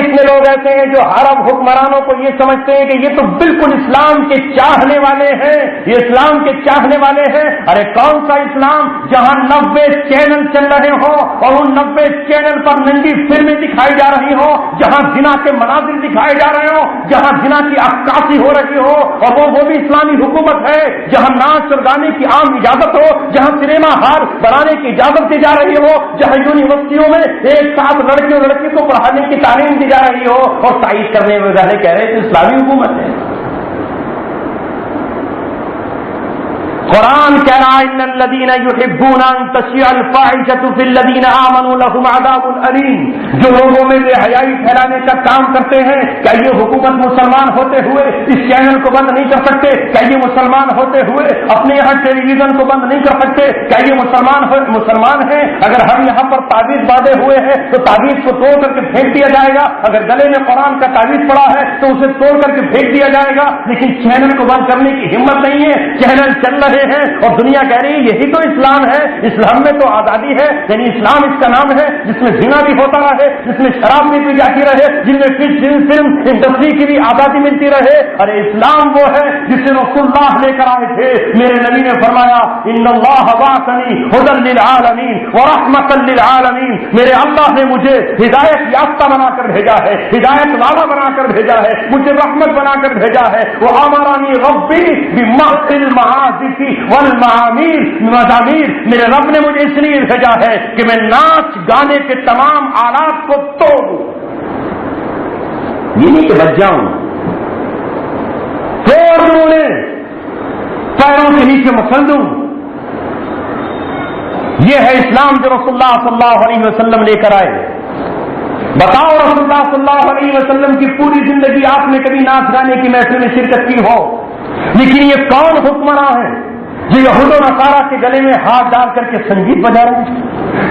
کتنے لوگ ایسے ہیں جو عرب حکمرانوں کو یہ سمجھتے ہیں کہ یہ تو بالکل اسلام کے چاہنے والے ہیں، یہ اسلام کے چاہنے والے ہیں۔ ارے کون سا اسلام جہاں 90 چینل چل رہے ہوں اور ان 90 چینل پر ننگی فلمیں دکھائی جا رہی ہوں، جہاں زنا کے مناظر دکھائے جا رہے ہوں، جہاں زنا کی عکاسی ہو رہی ہو، اور وہ بھی اسلامی حکومت ہے، جہاں ناچ اور گانے کی عام اجازت ہو، جہاں سنیما ہال بنانے کی اجازت دی جا رہی ہو، جہاں یونیورسٹیوں میں ایک ساتھ لڑکے اور لڑکی کو پڑھانے کی تعلیم دی جا رہی ہو، اور تائید کرنے میں کہہ رہے کہ اسلامی حکومت ہے۔ قرآن کہہ رہا ہے ان الذین یحبون ان تشیع الفاحشۃ فی الذین آمنوا لهم عذاب الیم، جو لوگوں میں بے حیائی پھیلانے کا کام کرتے ہیں، کیا یہ حکومت مسلمان ہوتے ہوئے اس چینل کو بند نہیں کر سکتے؟ کیا یہ مسلمان ہوتے ہوئے اپنے یہاں ٹیلی ویژن کو بند نہیں کر سکتے؟ کیا یہ مسلمان ہیں؟ اگر ہم یہاں پر تعویذ باندھے ہوئے ہیں تو تعویذ کو توڑ کر کے پھینک دیا جائے گا، اگر گلے میں قرآن کا تعویذ پڑا ہے تو اسے توڑ کر کے پھینک دیا جائے گا، لیکن چینل کو بند کرنے کی ہمت نہیں ہے۔ چینل چل رہے ہیں اور دنیا کہہ رہی ہے یہی تو اسلام ہے، اسلام میں تو آزادی ہے، یعنی اسلام اس کا نام ہے جس میں زنا بھی ہوتا رہے، جس میں شراب بھی پی جاتی رہے، جن میں فلم انڈسٹری کی بھی آزادی ملتی رہے۔ ارے اسلام وہ ہے جسے رسول اللہ لے کر آئے تھے۔ میرے نبی نے فرمایا ان اللہ بعثنی ھدی للعالمین ورحمۃ للعالمین، میرے اللہ نے مجھے ہدایت یافتہ بنا کر بھیجا ہے، ہدایت والا بنا کر بھیجا ہے، مجھے رحمت بنا کر بھیجا ہے۔ وہ امرنی ربی بمحق المعازف والمعامیر، میرے رب نے مجھے اس لیے بھیجا ہے کہ میں ناچ گانے کے تمام آلات کو توڑ دوں، یہ نہیں کہ بچ جاؤں، توڑ دوں انہیں، پیروں کے نیچے مسل دوں۔ یہ ہے اسلام جو رسول اللہ صلی اللہ علیہ وسلم لے کر آئے۔ بتاؤ رسول اللہ صلی اللہ علیہ وسلم کی پوری زندگی آپ نے کبھی ناچ گانے کی محفل میں شرکت کی ہو، لیکن یہ کون حکمراں ہے جو یہود و نصارہ کے گلے میں ہاتھ ڈال کر کے سنگیت بجا رہے ہیں؟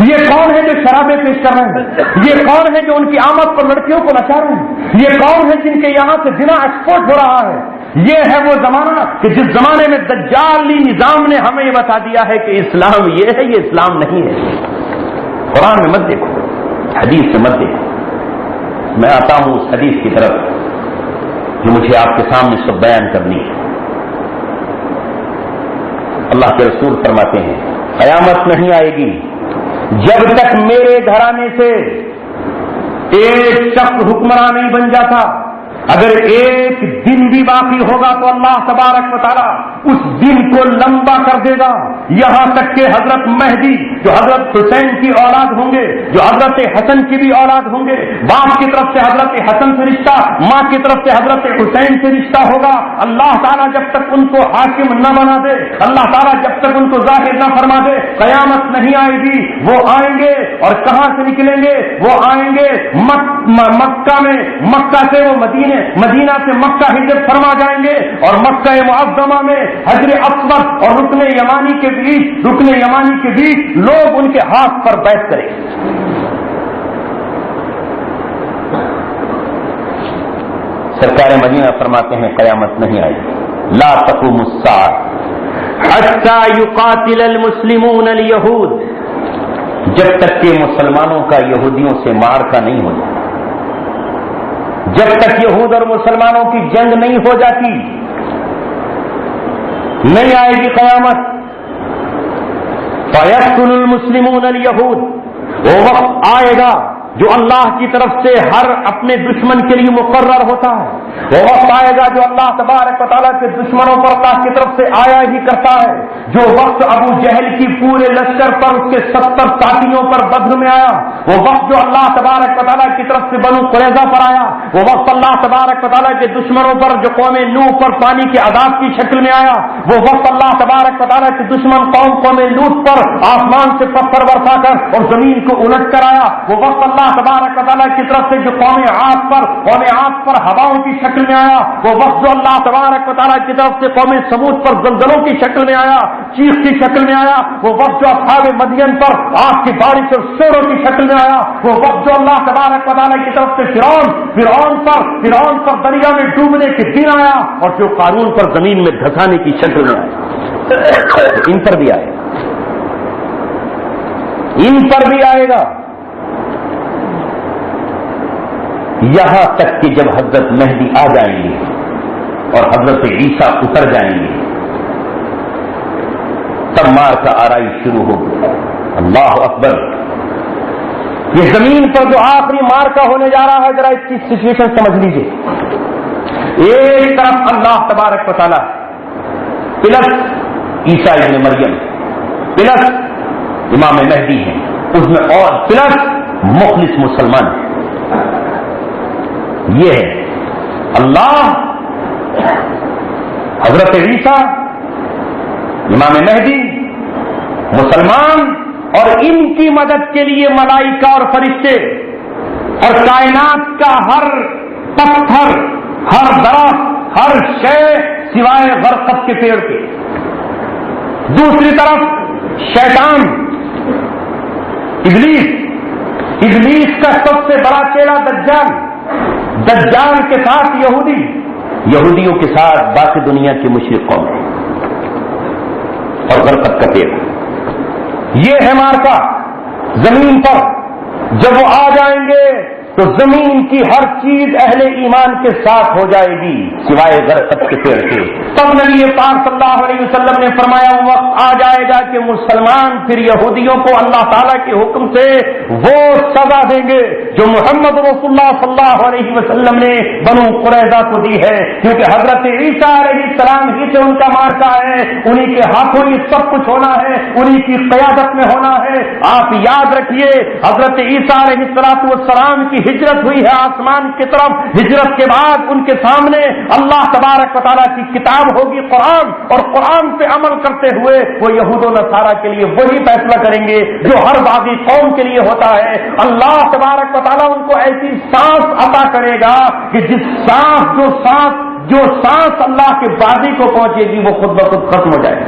یہ کون ہے جو شرابیں پیش کر رہے ہیں؟ یہ کون ہے جو ان کی آمد پر لڑکیوں کو نچا رہے ہیں؟ یہ کون ہے جن کے یہاں سے زنا ایکسپورٹ ہو رہا ہے؟ یہ ہے وہ زمانہ کہ جس زمانے میں دجالی نظام نے ہمیں یہ بتا دیا ہے کہ اسلام یہ ہے، یہ اسلام نہیں ہے۔ قرآن میں مت دیکھو، حدیث سے مت دیکھو۔ میں آتا ہوں اس حدیث کی طرف جو مجھے آپ کے سامنے سب بیان کرنی ہے۔ اللہ کے رسول فرماتے ہیں قیامت نہیں آئے گی جب تک میرے گھرانے سے ایک شخص حکمراں نہیں بن جاتا۔ اگر ایک دن بھی باقی ہوگا تو اللہ تبارک و تعالیٰ اس دن کو لمبا کر دے گا، یہاں تک کہ حضرت مہدی جو حضرت حسین کی اولاد ہوں گے، جو حضرت حسن کی بھی اولاد ہوں گے، باپ کی طرف سے حضرت حسن سے رشتہ، ماں کی طرف سے حضرت حسین سے رشتہ ہوگا۔ اللہ تعالیٰ جب تک ان کو حاکم نہ بنا دے، اللہ تعالیٰ جب تک ان کو ظاہر نہ فرما دے، قیامت نہیں آئے گی۔ وہ آئیں گے اور کہاں سے نکلیں گے؟ وہ آئیں گے مکہ میں، مکہ سے وہ مدینہ سے مکہ ہجرت فرما جائیں گے، اور مکہ معظمہ میں حجر اسود اور رکن یمانی کے بیچ لوگ ان کے ہاتھ پر بیٹھ کریں گے۔ سرکار مدینہ فرماتے ہیں قیامت نہیں آئے گی، لا تقوم الساعة حتى يقاتل المسلمون اليهود، جب تک کہ مسلمانوں کا یہودیوں سے معرکہ نہیں ہو جاتا، جب تک یہود اور مسلمانوں کی جنگ نہیں ہو جاتی نہیں آئے گی قیامت۔ فَيَقْتُلُ الْمُسْلِمُونَ الْيَهُودَ، وہ وقت آئے گا جو اللہ کی طرف سے ہر اپنے دشمن کے لیے مقرر ہوتا ہے، وہ وقت آئے گا جو اللہ تبارک و تعالیٰ کے دشمنوں پر اللہ کی طرف سے آیا ہی کرتا ہے، جو وقت ابو جہل کی پورے لشکر پر اس کے 70 ساتھیوں پر بدر میں آیا، وہ وقت جو اللہ تبارک و تعالیٰ کی طرف سے بنو قریظہ پر آیا، وہ وقت اللہ تبارک و تعالیٰ کے دشمنوں پر جو قوم نوح پر پانی کے عذاب کی شکل میں آیا، وہ وقت اللہ تبارک و تعالیٰ کے دشمن قوم لوط پر آسمان سے پتھر برسا کر اور زمین کو الٹ کر آیا، وہ وقت اللہ تبارک و تعالیٰ کی طرف سے جو قوم عاد پر ہواؤں کی شکل میں آیا، وہ وقت جو اللہ تبارک و تعالیٰ کی طرف سے قوم سمود پر زلزلوں کی شکل میں آیا، چیخ کی شکل میں آیا، وہ وقت جو اصحاب مدین پر آگ کی بارش اور شوروں کی شکل میں آیا، وہ وقت جو اللہ تبارک و تعالیٰ کی طرف سے فرعون پر دریا میں ڈوبنے کے دن آیا، اور جو قارون پر زمین میں دھسانے کی شکل میں آیا، ان پر بھی آئے گا، ان پر بھی آئے گا۔ یہاں تک کہ جب حضرت مہدی آ جائیں گے اور حضرت عیسیٰ اتر جائیں گے تب مار کا آرائی شروع ہوگی. اللہ اکبر. یہ زمین پر جو آخری مار کا ہونے جا رہا ہے، ذرا اس کی سچویشن سمجھ لیجئے. ایک طرف اللہ تبارک و تعالی پلس عیسیٰ ابن مریم پلس امام مہدی ہیں، اس میں اور پلس مخلص مسلمان ہیں. یہ ہے اللہ، حضرت عیسیٰ، امام مہدی، مسلمان، اور ان کی مدد کے لیے ملائکہ اور فرشتے اور کائنات کا ہر پتھر، ہر درخت، ہر شے سوائے غرقد کے پیڑ کے. دوسری طرف شیطان، ابلیس کا سب سے بڑا چیلا دجال کے ساتھ یہودیوں کے ساتھ باقی دنیا کے مشرک قوم اور غرقد کا پیڑ. یہ ہے مارکا زمین پر. جب وہ آ جائیں گے تو زمین کی ہر چیز اہل ایمان کے ساتھ ہو جائے گی سوائے غرقد کے پیڑ کے. تب نبی پاک صلی اللہ علیہ وسلم نے فرمایا وقت آ جائے گا کہ مسلمان پھر یہودیوں کو اللہ تعالیٰ کے حکم سے وہ سزا دیں گے جو محمد رسول اللہ صلی اللہ علیہ وسلم نے بنو قریظہ کو دی ہے، کیونکہ حضرت عیسیٰ علیہ السلام ہی سے ان کا مارکا ہے. انہی کے ہاتھوں ہی سب کچھ ہونا ہے، انہی کی قیادت میں ہونا ہے. آپ یاد رکھیے حضرت عیسیٰ علیہ السلام کی ہجرت ہوئی ہے آسمان کی طرف. ہجرت کے بعد ان کے سامنے اللہ تبارک و تعالیٰ کی کتاب ہوگی قرآن، اور قرآن پہ عمل کرتے ہوئے وہ یہود و نصارہ کے لیے وہی فیصلہ کریں گے جو ہر باقی قوم کے لیے ہوتا ہے. اللہ تبارک و تعالیٰ ان کو ایسی سانس عطا کرے گا کہ جو سانس اللہ کے باغی کو پہنچے گی وہ خود بخود ختم ہو جائے گی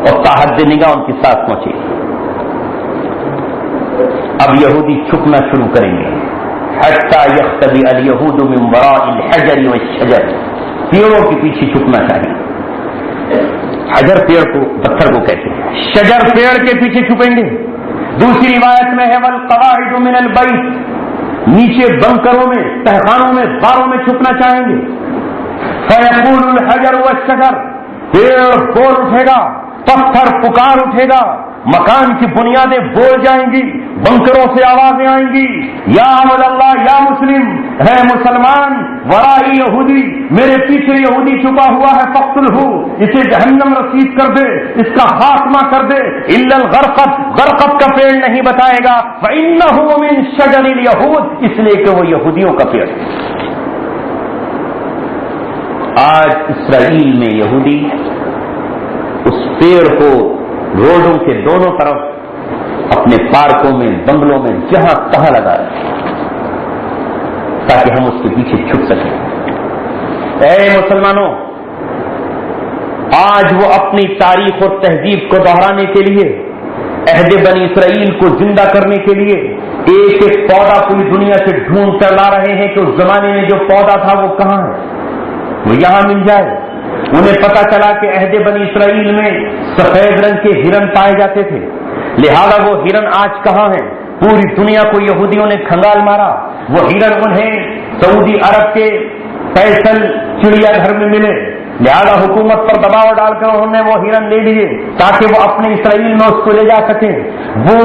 اور تحد نگاہ ان کی سانس پہنچے گی. اب یہودی چھپنا شروع کریں گے. حتی یختبی الیہود من وراء الحجر والشجر. پیڑوں کے پیچھے چھپنا چاہیے. حجر پیڑ کو، پتھر کو کہتے ہیں، شجر پیڑ کے پیچھے چھپیں گے. دوسری روایت میں ہے والقواعد من البیت، نیچے بنکروں میں، تہخانوں میں، غاروں میں چھپنا چاہیں گے. فیقول الحجر والشجر، پیڑ بول اٹھے گا، پتھر پکار اٹھے گا، مکان کی بنیادیں بول جائیں گی، بنکروں سے آوازیں آئیں گی، یا عبد اللہ، یا مسلم، ہے مسلمان، ورائی یہودی، میرے پیچھے یہودی چھپا ہوا ہے، فقتلہ، اسے جہنم رسید کر دے، اس کا خاتمہ کر دے. الا الغرقد، غرقد کا پیڑ نہیں بتائے گا. فإنہ من شجر الیہود، اس لیے کہ وہ یہودیوں کا پیڑ. آج اسرائیل میں یہودی اس پیڑ کو روڈوں کے دونوں طرف اپنے پارکوں میں، بنگلوں میں، جہاں تہاں لگا رہے تاکہ ہم اس کے پیچھے چھپ سکیں. اے مسلمانوں، آج وہ اپنی تاریخ اور تہذیب کو دہرانے کے لیے، عہد بنی اسرائیل کو زندہ کرنے کے لیے ایک ایک پودا پوری دنیا سے ڈھونڈ کر لا رہے ہیں کہ اس زمانے میں جو پودا تھا وہ کہاں ہے، وہ یہاں مل جائے. انہیں پتا چلا کہ عہد بنی اسرائیل میں سفید رنگ کے ہرن پائے جاتے تھے، لہذا وہ ہرن آج کہاں ہیں؟ پوری دنیا کو یہودیوں نے کھنگال مارا. وہ ہرن انہیں سعودی عرب کے فیصل چڑیا گھر میں ملے، لہذا حکومت پر دباؤ ڈال کر انہوں نے وہ ہرن لے لیے تاکہ وہ اپنے اسرائیل میں اس کو لے جا سکیں. وہ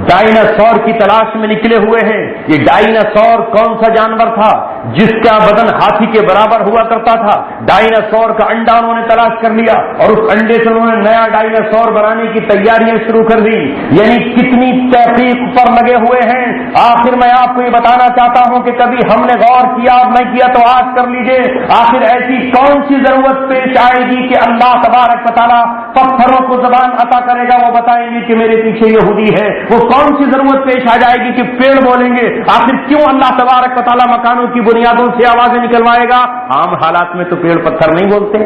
ڈائناسور کی تلاش میں نکلے ہوئے ہیں. یہ ڈائناسور کون سا جانور تھا؟ جس کا بدن ہاتھی کے برابر ہوا کرتا تھا. ڈائناسور کا انڈا انہوں نے تلاش کر لیا اور اس انڈے سے انہوں نے نیا ڈائناسور بنانے کی تیاریاں شروع کر دی. یعنی کتنی تحقیق پر لگے ہوئے ہیں. آخر میں آپ کو یہ بتانا چاہتا ہوں کہ کبھی ہم نے غور کیا اور نہیں کیا تو آج کر لیجئے. آخر ایسی کون سی ضرورت پیش آئے گی کہ اللہ تبارک و تعالیٰ پتھروں کو زبان عطا کرے گا، وہ بتائیں گے کہ میرے پیچھے یہودی ہے؟ وہ کون سی ضرورت پیش آ جائے گی کہ پیڑ بولیں گے؟ آخر کیوں اللہ تبارک و تعالیٰ مکانوں کی بنیادوں سے آوازیں نکلوائے گا؟ عام حالات میں تو پیڑ پتھر نہیں بولتے.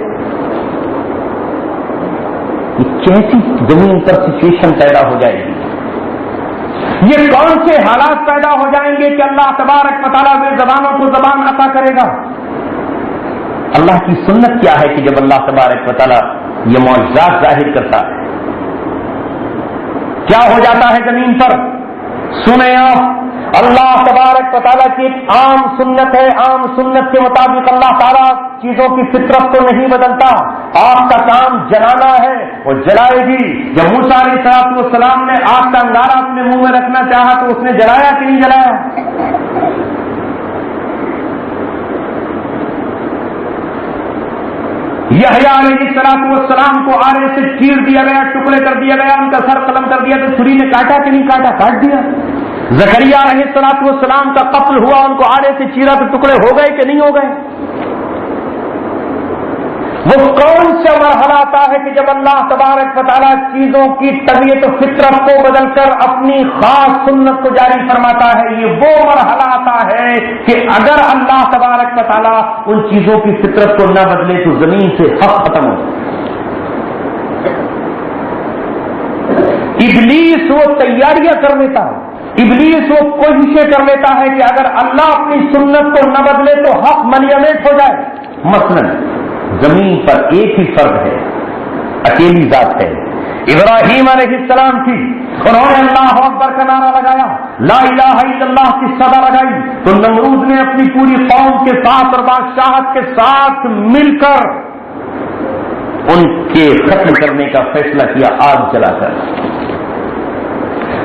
یہ کیسی زمین پر سچویشن پیدا ہو جائے گی؟ یہ کون سے حالات پیدا ہو جائیں گے کہ اللہ تبارک و تعالیٰ بے زبانوں کو زبان عطا کرے گا؟ اللہ کی سنت کیا ہے کہ جب اللہ تبارک و تعالیٰ یہ معجزات ظاہر کرتا ہے کیا ہو جاتا ہے زمین پر؟ سنیں آپ، اللہ تبارک و تعالیٰ کی ایک عام سنت ہے، عام سنت کے مطابق اللہ تعالیٰ چیزوں کی فطرت کو نہیں بدلتا. آگ کا کام جلانا ہے، وہ جلائے گی. جب موسیٰ علیہ السلام نے آگ کا انگارہ اپنے منہ میں رکھنا چاہا تو اس نے جلایا کہ نہیں جلایا؟ یحییٰ علیہ السلام کو آرے سے چیر دیا گیا، ٹکڑے کر دیا گیا، ان کا سر قلم کر دیا تو چھری نے کاٹا کہ نہیں کاٹا؟ کاٹ دیا. زکریا علیہ السلام کا قتل ہوا، ان کو آرے سے چیرا تو ٹکڑے ہو گئے کہ نہیں ہو گئے؟ وہ کون سا مرحلہ آتا ہے کہ جب اللہ تبارک و تعالیٰ چیزوں کی طبیعت و فطرت کو بدل کر اپنی خاص سنت کو جاری فرماتا ہے؟ یہ وہ مرحلہ آتا ہے کہ اگر اللہ تبارک و تعالیٰ ان چیزوں کی فطرت کو نہ بدلے تو زمین سے حق ختم ہو. ابلیس وہ تیاریاں کر لیتا ہے، ابلیس وہ کوششیں کر لیتا ہے کہ اگر اللہ اپنی سنت کو نہ بدلے تو حق منیمیٹ ہو جائے. مثلا زمین پر ایک ہی فرد ہے، اکیلی ذات ہے، ابراہیم علیہ السلام کی. انہوں نے اللہ اکبر کا نعرہ لگایا، لا الہ الا اللہ کی صدا لگائی تو نمرود نے اپنی پوری قوم کے ساتھ اور بادشاہت کے ساتھ مل کر ان کے ختم کرنے کا فیصلہ کیا آگ جلا کر.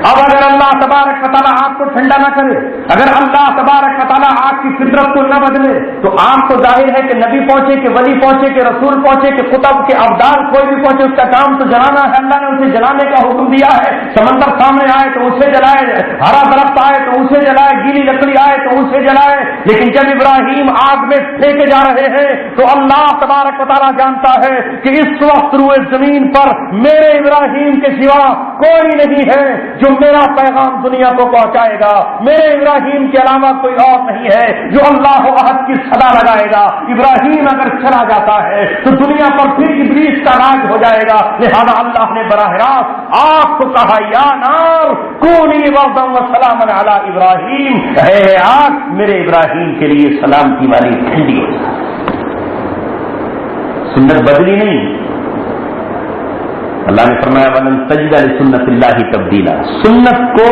اب اگر اللہ تبارک و تعالیٰ آگ کو ٹھنڈا نہ کرے، اگر اللہ تبارک و تعالیٰ آگ کی فطرت کو نہ بدلے تو آگ تو ظاہر ہے کہ نبی پہنچے کہ ولی پہنچے کہ رسول پہنچے کہ قطب کے ابدال کوئی بھی پہنچے، اس کا کام تو جلانا ہے. اللہ نے اسے جلانے کا حکم دیا ہے. سمندر سامنے آئے تو اسے جلائے، ہرا درخت آئے تو اسے جلائے، گیلی لکڑی آئے تو اسے جلائے. لیکن جب ابراہیم آگ میں پھینکے جا رہے ہیں تو اللہ تبارک و تعالیٰ جانتا ہے کہ اس وقت روئے زمین پر میرے ابراہیم کے سوا کوئی نہیں ہے جو میرا پیغام دنیا کو پہنچائے گا. میرے ابراہیم کے علاوہ کوئی اور نہیں ہے جو اللہ احد کی صدا لگائے گا. ابراہیم اگر چلا جاتا ہے تو دنیا پر پھر ابلیس کا راج ہو جائے گا. لہذا اللہ نے براہ راست آگ کو کہا، یا نار کونی بردا وسلاما علی ابراہیم، اے آگ میرے ابراہیم کے لیے سلامتی والی ٹھنڈی ہو جائے. سنت بدلی نہیں. اللہ نے فرمایا وَلَن تَجِدَ لِسُنَّتِ اللَّهِ تَبْدِيلًا. سنت کو،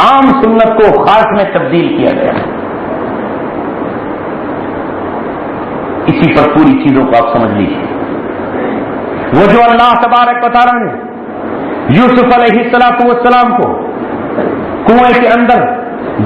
عام سنت کو خاص میں تبدیل کیا گیا. اسی پر پوری چیزوں کو آپ سمجھ لیجیے. وہ جو اللہ تبارک و تعالیٰ نے یوسف علیہ السلام کو کنویں کے اندر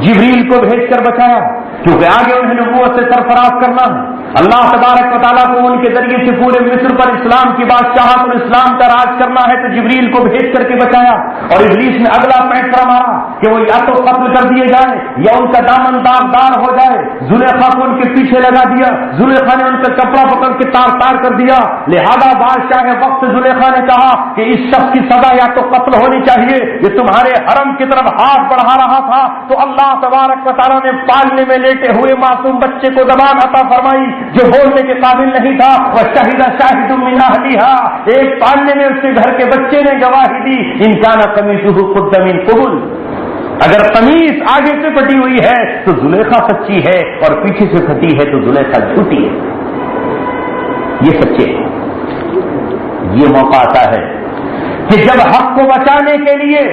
جبریل کو بھیج کر بچایا، کیونکہ آگے انہیں نبوت سے سرفراز کرنا ہے. اللہ تبارک و تعالیٰ کو ان کے ذریعے سے پورے مصر پر اسلام کی بادشاہت اور اسلام کا راج کرنا ہے تو جبریل کو بھیج کر کے بچایا. اور ابلیس نے اگلا فیصلہ مارا کہ وہ یا تو قتل کر دیے جائے یا ان کا دامن داغدار ہو جائے. زلیخا کو ان کے پیچھے لگا دیا، زلیخا نے ان کا کپڑا پکڑ کے تار تار کر دیا. لہذا بادشاہ وقت زلیخا نے کہا کہ اس شخص کی سزا یا تو قتل ہونی چاہیے، یہ تمہارے حرم کی طرف ہاتھ بڑھا رہا تھا. تو اللہ تبارک و تعالیٰ نے پالنے میں لیٹے ہوئے معصوم بچے کو زبان عطا فرمائی جو بولنے کے قابل نہیں تھا. وَشَهِدَ شَاهِدٌ مِّنْ أَهْلِهَا، ایک پالنے میں اس کے گھر کے بچے نے گواہی دی، إِن كَانَ قَمِيصُهُ قُدَّ مِن قُبُلٍ، اگر قمیص آگے سے پھٹی ہوئی ہے تو زلیخا سچی ہے اور پیچھے سے پھٹی ہے تو زلیخا جھوٹی ہے. یہ سچے ہیں. یہ موقع آتا ہے کہ جب حق کو بچانے کے لیے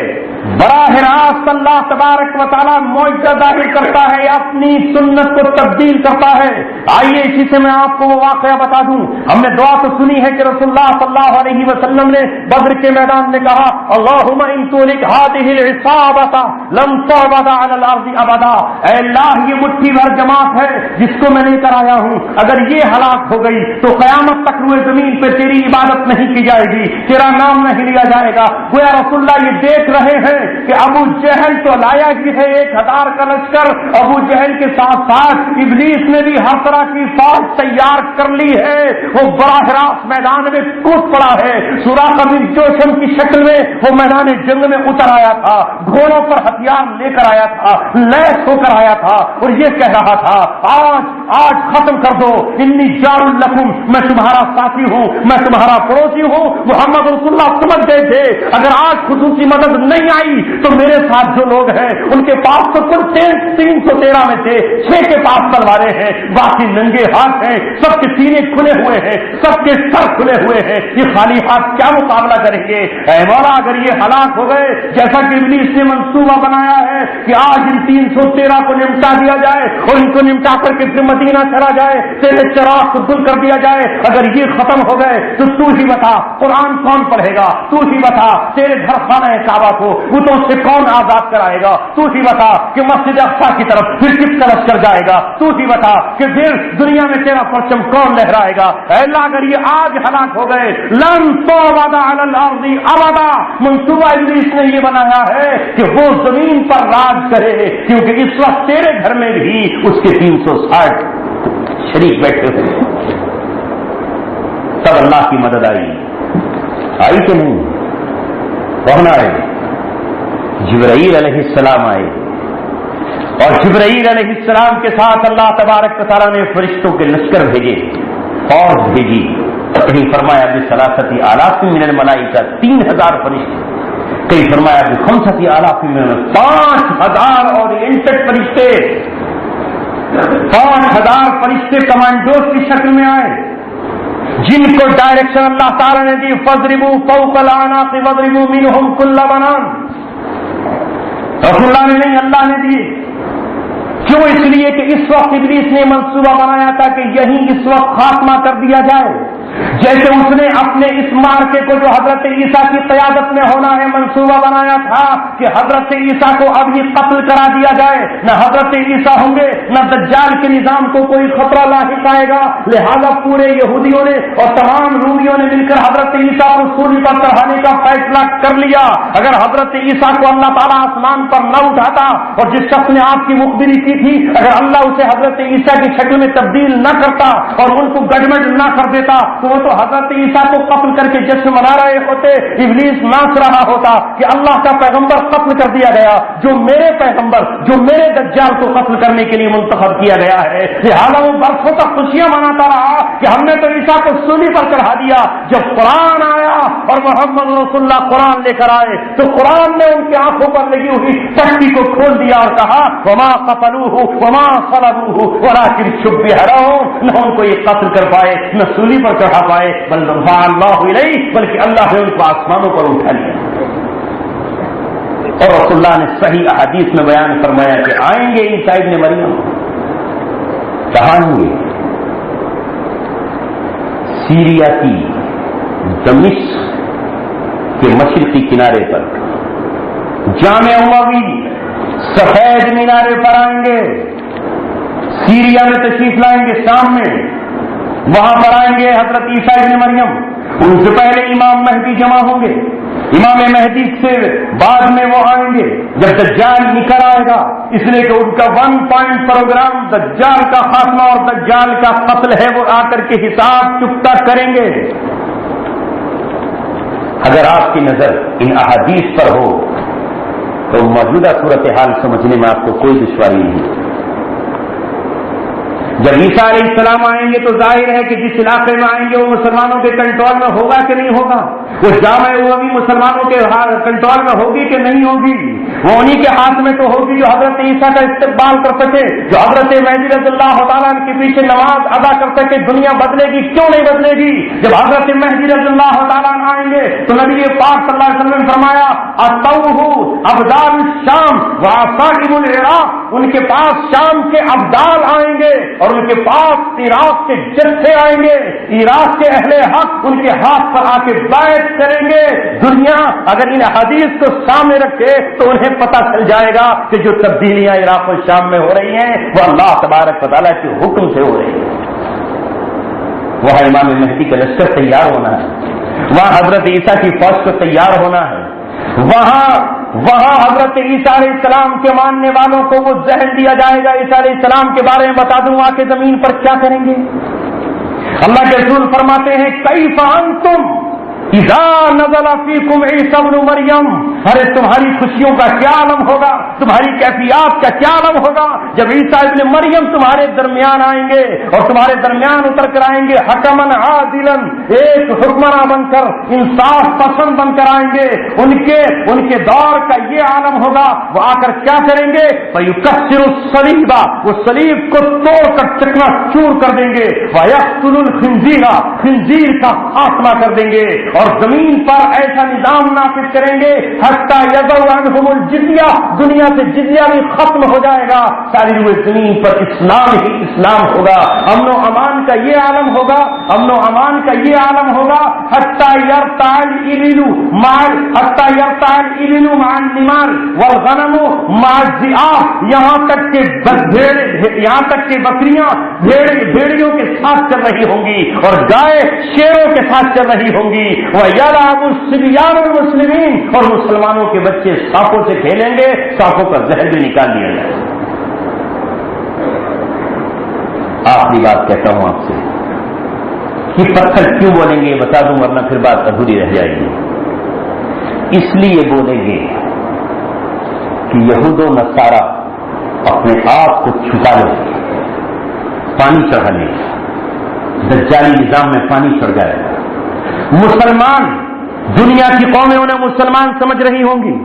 براہ راست اللہ تبارک و تعالیٰ معجزہ ظاہر کرتا ہے، اپنی سنت کو تبدیل کرتا ہے. آئیے اسی سے میں آپ کو وہ واقعہ بتا دوں. ہم نے دعا تو سنی ہے کہ رسول اللہ صلی اللہ علیہ وسلم نے بدر کے میدان میں کہا، اللہم ان تہلک ہذہ العصابۃ لم تعبد علی الارض ابدا، اے اللہ یہ مٹھی بھر جماعت ہے جس کو میں لے کر آیا ہوں، اگر یہ ہلاک ہو گئی تو قیامت تک روئے زمین پہ تیری عبادت نہیں کی جائے گی، تیرا نام نہیں لیا جائے گا. گویا رسول اللہ یہ دیکھ رہے ہیں کہ ابو جہل تو لایا ہی ہے 1000 کا لشکر، ابو جہل کے ساتھ ساتھ ابلیس نے بھی ہر طرح کی فوج تیار کر لی ہے. وہ براہ راست میدان میں کود پڑا ہے. سراقہ بن جوشم کی شکل میں وہ میدان جنگ میں اتر آیا تھا، گھوڑوں پر ہتھیار لے کر آیا تھا، لیس ہو کر آیا تھا اور یہ کہہ رہا تھا آج ختم کر دو، انی جار لکم، میں تمہارا ساتھی ہوں، میں تمہارا پڑوسی ہوں. محمد رسول اللہ سمجھ گئے تھے اگر آج خصوصی مدد نہیں آئی تو میرے ساتھ جو لوگ ہیں ان کے پاس تو کل 313 میں سے 6 کے پاس تلواریں ہیں، باقی ننگے ہاتھ ہیں، سب کے سینے کھلے ہوئے ہیں، سب کے سر کھلے ہوئے ہیں، یہ خالی ہاتھ کیا مقابلہ کریں گے؟ اے مولا اگر یہ ہلاک ہو گئے جیسا کہ ابلیس نے منصوبہ بنایا ہے کہ آج ان 313 کو نمٹا دیا جائے اور ان کو نمٹا کر کے پھر مدینہ چلا جائے، تیرے چراغ کو گل کر دیا جائے، اگر یہ ختم ہو گئے تو ہی بتا قرآن کون پڑھے گا؟ تو ہی بتا تیرے گھر خانہ کعبہ کو بتوں سے کون آزاد کرائے گا؟ تو ہی بتا کہ مسجد اقصی کی طرف پھر کس کا لشکر جائے گا؟ تو ہی بتا کہ پھر دنیا میں تیرا پرچم کون لہرائے گا؟ اے اللہ اگر یہ آج ہلاک ہو گئے لن تعبد علی الارض ابدا، منصوبہ ابلیس نے یہ بنایا ہے کہ وہ زمین پر راج کرے، کیونککہ اس وقت تیرے گھر میں بھی اس کے 360 شریک بیٹھے ہوئے۔ تب اللہ کی مدد آئی کہ نہیں؟ کون آئے؟ جبرائیل علیہ السلام آئے، اور جبرائیل علیہ السلام کے ساتھ اللہ تبارک و تعالیٰ نے فرشتوں کے لشکر بھیجے، فوج بھیجی، کہیں فرمایا بثلاثۃ آلاف من الملائکہ 3000 فرشتے، کہیں فرمایا بخمسۃ آلاف من 5000 اورینٹڈ فرشتے، 5000 فرشتے کمانڈوز کی شکل میں آئے، جن کو ڈائریکشن اللہ تعالیٰ نے دی فضربوا فوق الاعناق واضربوا منهم كل بنان، رسول اللہ نے نہیں اللہ نے دی۔ کیوں؟ اس لیے کہ اس وقت ابلیس نے منصوبہ بنایا تھا کہ یہیں اس وقت خاتمہ کر دیا جائے، جیسے اس نے اپنے اس مارکے کو جو حضرت عیسیٰ کی قیادت میں ہونا ہے منصوبہ بنایا تھا کہ حضرت عیسیٰ کو اب ہی قتل کرا دیا جائے، نہ حضرت عیسیٰ ہوں گے نہ دجال کے نظام کو کوئی خطرہ لاحق آئے گا، لہذا پورے یہودیوں نے اور تمام رومیوں نے مل کر حضرت عیسیٰ کو سولی پر چڑھانے کا فیصلہ کر لیا۔ اگر حضرت عیسیٰ کو اللہ تعالیٰ آسمان پر نہ اٹھاتا اور جس شخص نے آپ کی مخبری کی تھی اگر اللہ اسے حضرت عیسیٰ کی شکل میں تبدیل نہ کرتا اور ان کو گڈمڈ نہ کر دیتا تو وہ تو حضرت عیسیٰ کو قتل کر کے جشن منا رہے ہوتے، ابلیس ناچ رہا ہوتا کہ اللہ کا پیغمبر قتل کر دیا گیا، جو میرے پیغمبر جو میرے دجال کو قتل کرنے کے لیے منتخب کیا گیا ہے۔ لہٰذا وہ برسوں تک خوشیاں مناتا رہا کہ ہم نے تو عیسیٰ کو سولی پر چڑھا دیا۔ جب قرآن آیا اور محمد رسول اللہ قرآن لے کر آئے تو قرآن نے ان کی آنکھوں پر لگی ہوئی پٹی کو کھول دیا اور کہا وما قتلوہ وما صلبوہ ولکن شبہ لہم، نہ ان کو یہ قتل کر پائے نہ سولی پر چڑھا پائے، بل رفع اللہ الیہ، بلکہ اللہ نے ان کو آسمانوں پر اٹھا لیا۔ اور رسول اللہ نے صحیح احادیث میں بیان فرمایا کہ آئیں گے عیسیٰ ابن مریم، کہاں آئیں گے؟ سیریا کی دمشق کے مشرقی کنارے پر جامع اموی سفید مینارے پر آئیں گے، سیریا میں تشریف لائیں گے، شام میں وہاں پر آئیں گے حضرت عیسیٰ ابن مریم، ان سے پہلے امام مہدی جمع ہوں گے، امام مہدی سے بعد میں وہ آئیں گے جب دجال نکل آئے گا، اس لیے کہ ان کا 1 پوائنٹ پروگرام دجال کا خاتمہ اور دجال کا قتل ہے، وہ آ کر کے حساب چکتا کریں گے۔ اگر آپ کی نظر ان احادیث پر ہو تو موجودہ صورتحال سمجھنے میں آپ کو کوئی دشواری نہیں۔ جب عیسیٰ علیہ السلام آئیں گے تو ظاہر ہے کہ جس علاقے میں آئیں گے وہ مسلمانوں کے کنٹرول میں ہوگا کہ نہیں ہوگا، وہ جامع اموی مسلمانوں کے کنٹرول میں ہوگی کہ نہیں ہوگی، وہ انہی کے ہاتھ میں تو ہوگی جو حضرت عیسیٰ کا استقبال کر سکے، جو حضرت مہدی رضی اللہ تعالیٰ کے پیچھے نماز ادا کر سکے۔ دنیا بدلے گی کیوں نہیں بدلے گی؟ جب حضرت مہدی رضی اللہ تعالیٰ آئیں گے تو نبی پاک صلی اللہ علیہ وسلم نے فرمایا اتوہ ابدال الشام وعصائب العراق، ان کے پاس شام کے ابدال آئیں گے اور ان کے پاس عراق کے جتھے آئیں گے، عراق کے اہل حق ان کے ہاتھ پر آ کے بیعت کریں گے۔ دنیا اگر ان حدیث کو سامنے رکھے تو انہیں پتہ چل جائے گا کہ جو تبدیلیاں عراق و شام میں ہو رہی ہیں وہ اللہ تبارک و تعالیٰ کے حکم سے ہو رہی ہیں۔ وہاں امام مہدی کا لشکر تیار ہونا ہے، وہاں حضرت عیسیٰ کی فوج کو تیار ہونا ہے، وہاں حضرت عیسیٰ علیہ السلام کے ماننے والوں کو وہ ذہن دیا جائے گا۔ عیسیٰ علیہ السلام کے بارے میں بتا دوں آ کے زمین پر کیا کریں گے۔ اللہ کے رسول فرماتے ہیں کیف انتم اذا نزل فیکم عیسی ابن مریم، ارے تمہاری خوشیوں کا کیا عالم ہوگا، تمہاری کیفیات کا کیا عالم ہوگا جب عیسی ابن مریم تمہارے درمیان آئیں گے اور تمہارے درمیان اتر کر آئیں گے حکمن عادلا، ایک حکمراں بن کر، انصاف پسند بن کر آئیں گے۔ ان کے دور کا یہ عالم ہوگا، وہ آ کر کیا کریں گے؟ فیکسر الصلیب، وہ صلیب کو توڑ کر چکنا چور کر دیں گے، ویقتل الخنزیر، خنزیر کا خاتمہ کر دیں گے، اور زمین پر ایسا نظام نافذ کریں گے حتی یضعوا عنہم الجزیہ، دنیا سے جزیہ بھی ختم ہو جائے گا، ساری روئے زمین پر اسلام ہی اسلام ہوگا۔ امن و امان کا یہ عالم ہوگا، امن و امان کا یہ عالم ہوگا، حتی یرتع الابل مع النمار والغنم مع الذئاب، یہاں تک کہ بکریاں بھیڑیوں کے ساتھ چل رہی ہوں گی اور گائے شیروں کے ساتھ چل رہی ہوں گی، وَيَلْعَبُ الصِّبْيَانُ الْمُسْلِمِينَ، اور مسلمانوں کے بچے سانپوں سے کھیلیں گے، سانپوں کا زہر بھی نکال لیا جائے۔ آخری بات کہتا ہوں آپ سے کہ پتھر کیوں بولیں گے بتا دوں، ورنہ پھر بات ادھوری رہ جائے گی۔ اس لیے بولیں گے کہ یہود و نصارہ اپنے آپ کو چھپا لیں، پانی چڑھا لیں، دجالی نظام میں پانی چڑھ جائے گا۔ مسلمان، دنیا کی قومیں انہیں مسلمان سمجھ رہی ہوں گی،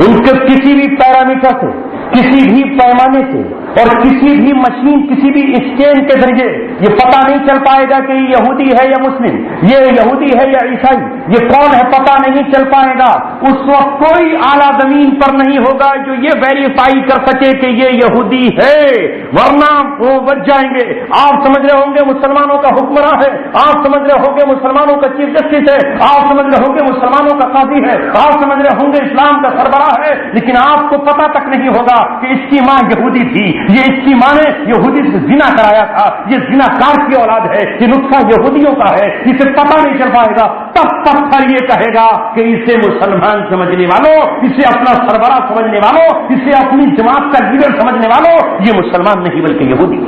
ان کے کسی بھی پیرامیٹر سے، کسی بھی پیمانے سے اور کسی بھی مشین، کسی بھی اسکین کے ذریعے یہ پتہ نہیں چل پائے گا کہ یہ یہودی ہے یا مسلم، یہ یہودی ہے یا عیسائی، یہ کون ہے پتہ نہیں چل پائے گا۔ اس وقت کوئی اعلیٰ زمین پر نہیں ہوگا جو یہ ویریفائی کر سکے کہ یہ یہودی ہے، ورنہ وہ بچ جائیں گے۔ آپ سمجھ رہے ہوں گے مسلمانوں کا حکمراں ہے، آپ سمجھ رہے ہوں گے مسلمانوں کا چیف جسٹس ہے، آپ سمجھ رہے ہوں گے مسلمانوں کا قاضی ہے، آپ سمجھ رہے ہوں گے اسلام کا سربراہ ہے، لیکن آپ کو پتہ تک نہیں ہوگا کہ اس کی ماں یہودی تھی، یہ اس کی ماں نے یہودی سے زنا کرایا تھا، یہ زنا کار کی اولاد ہے، یہ نسخہ یہودیوں کا ہے، اسے پتہ نہیں چل پائے گا۔ تب پتھر یہ کہے گا کہ اسے مسلمان سمجھنے والوں، اسے اپنا سربراہ سمجھنے والوں، اسے اپنی جماعت کا لیڈر سمجھنے والوں، یہ مسلمان نہیں بلکہ یہودی۔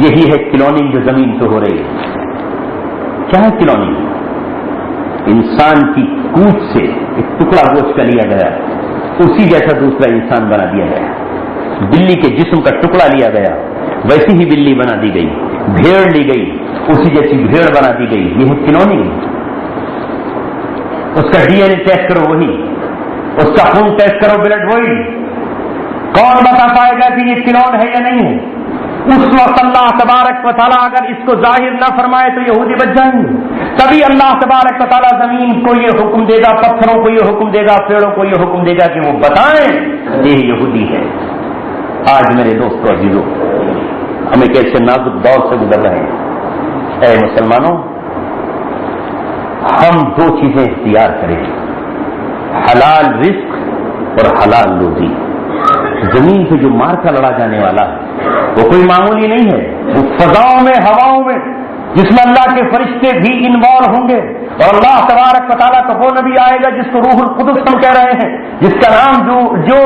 یہی ہے کلوننگ جو زمین پہ ہو رہی ہے۔ کیا ہے کلوننگ؟ انسان کی کوچ سے ایک ٹکڑا گوشت کا لیا گیا، اسی جیسا دوسرا انسان بنا دیا گیا۔ بلی کے جسم کا ٹکڑا لیا گیا، ویسی ہی بلی بنا دی گئی، بھیڑ لی گئی، اسی جیسی بھیڑ بنا دی گئی۔ یہ ہے کلوننگ۔ اس کا ڈی این اے ٹیسٹ کرو وہی، اس کا خون ٹیسٹ کرو بلڈ وہی، کون بتا پائے گا کہ یہ کلون ہے یا نہیں ہے؟ اس وقت اللہ تبارک و تعالیٰ اگر اس کو ظاہر نہ فرمائے تو یہودی بچ جائیں گے۔ تبھی اللہ تبارک و تعالیٰ زمین کو یہ حکم دے گا، پتھروں کو یہ حکم دے گا، پیڑوں کو یہ حکم دے گا کہ وہ بتائیں یہ یہودی ہے۔ آج میرے دوستو عزیزو، ہم ایک ایسے نازک دور سے گزر رہے ہیں۔ اے مسلمانوں، ہم دو چیزیں اختیار کریں، حلال رزق اور حلال روزی۔ زمین پہ جو مار کا لڑا جانے والا ہے وہ کوئی معمولی نہیں ہے، وہ فضاؤں میں، ہواؤں میں، جس میں اللہ کے فرشتے بھی انوالو ہوں گے، اور اللہ تبارک و تعالیٰ کا وہ نبی آئے گا جس کو روح القدس ہم کہہ رہے ہیں، جس کا نام جو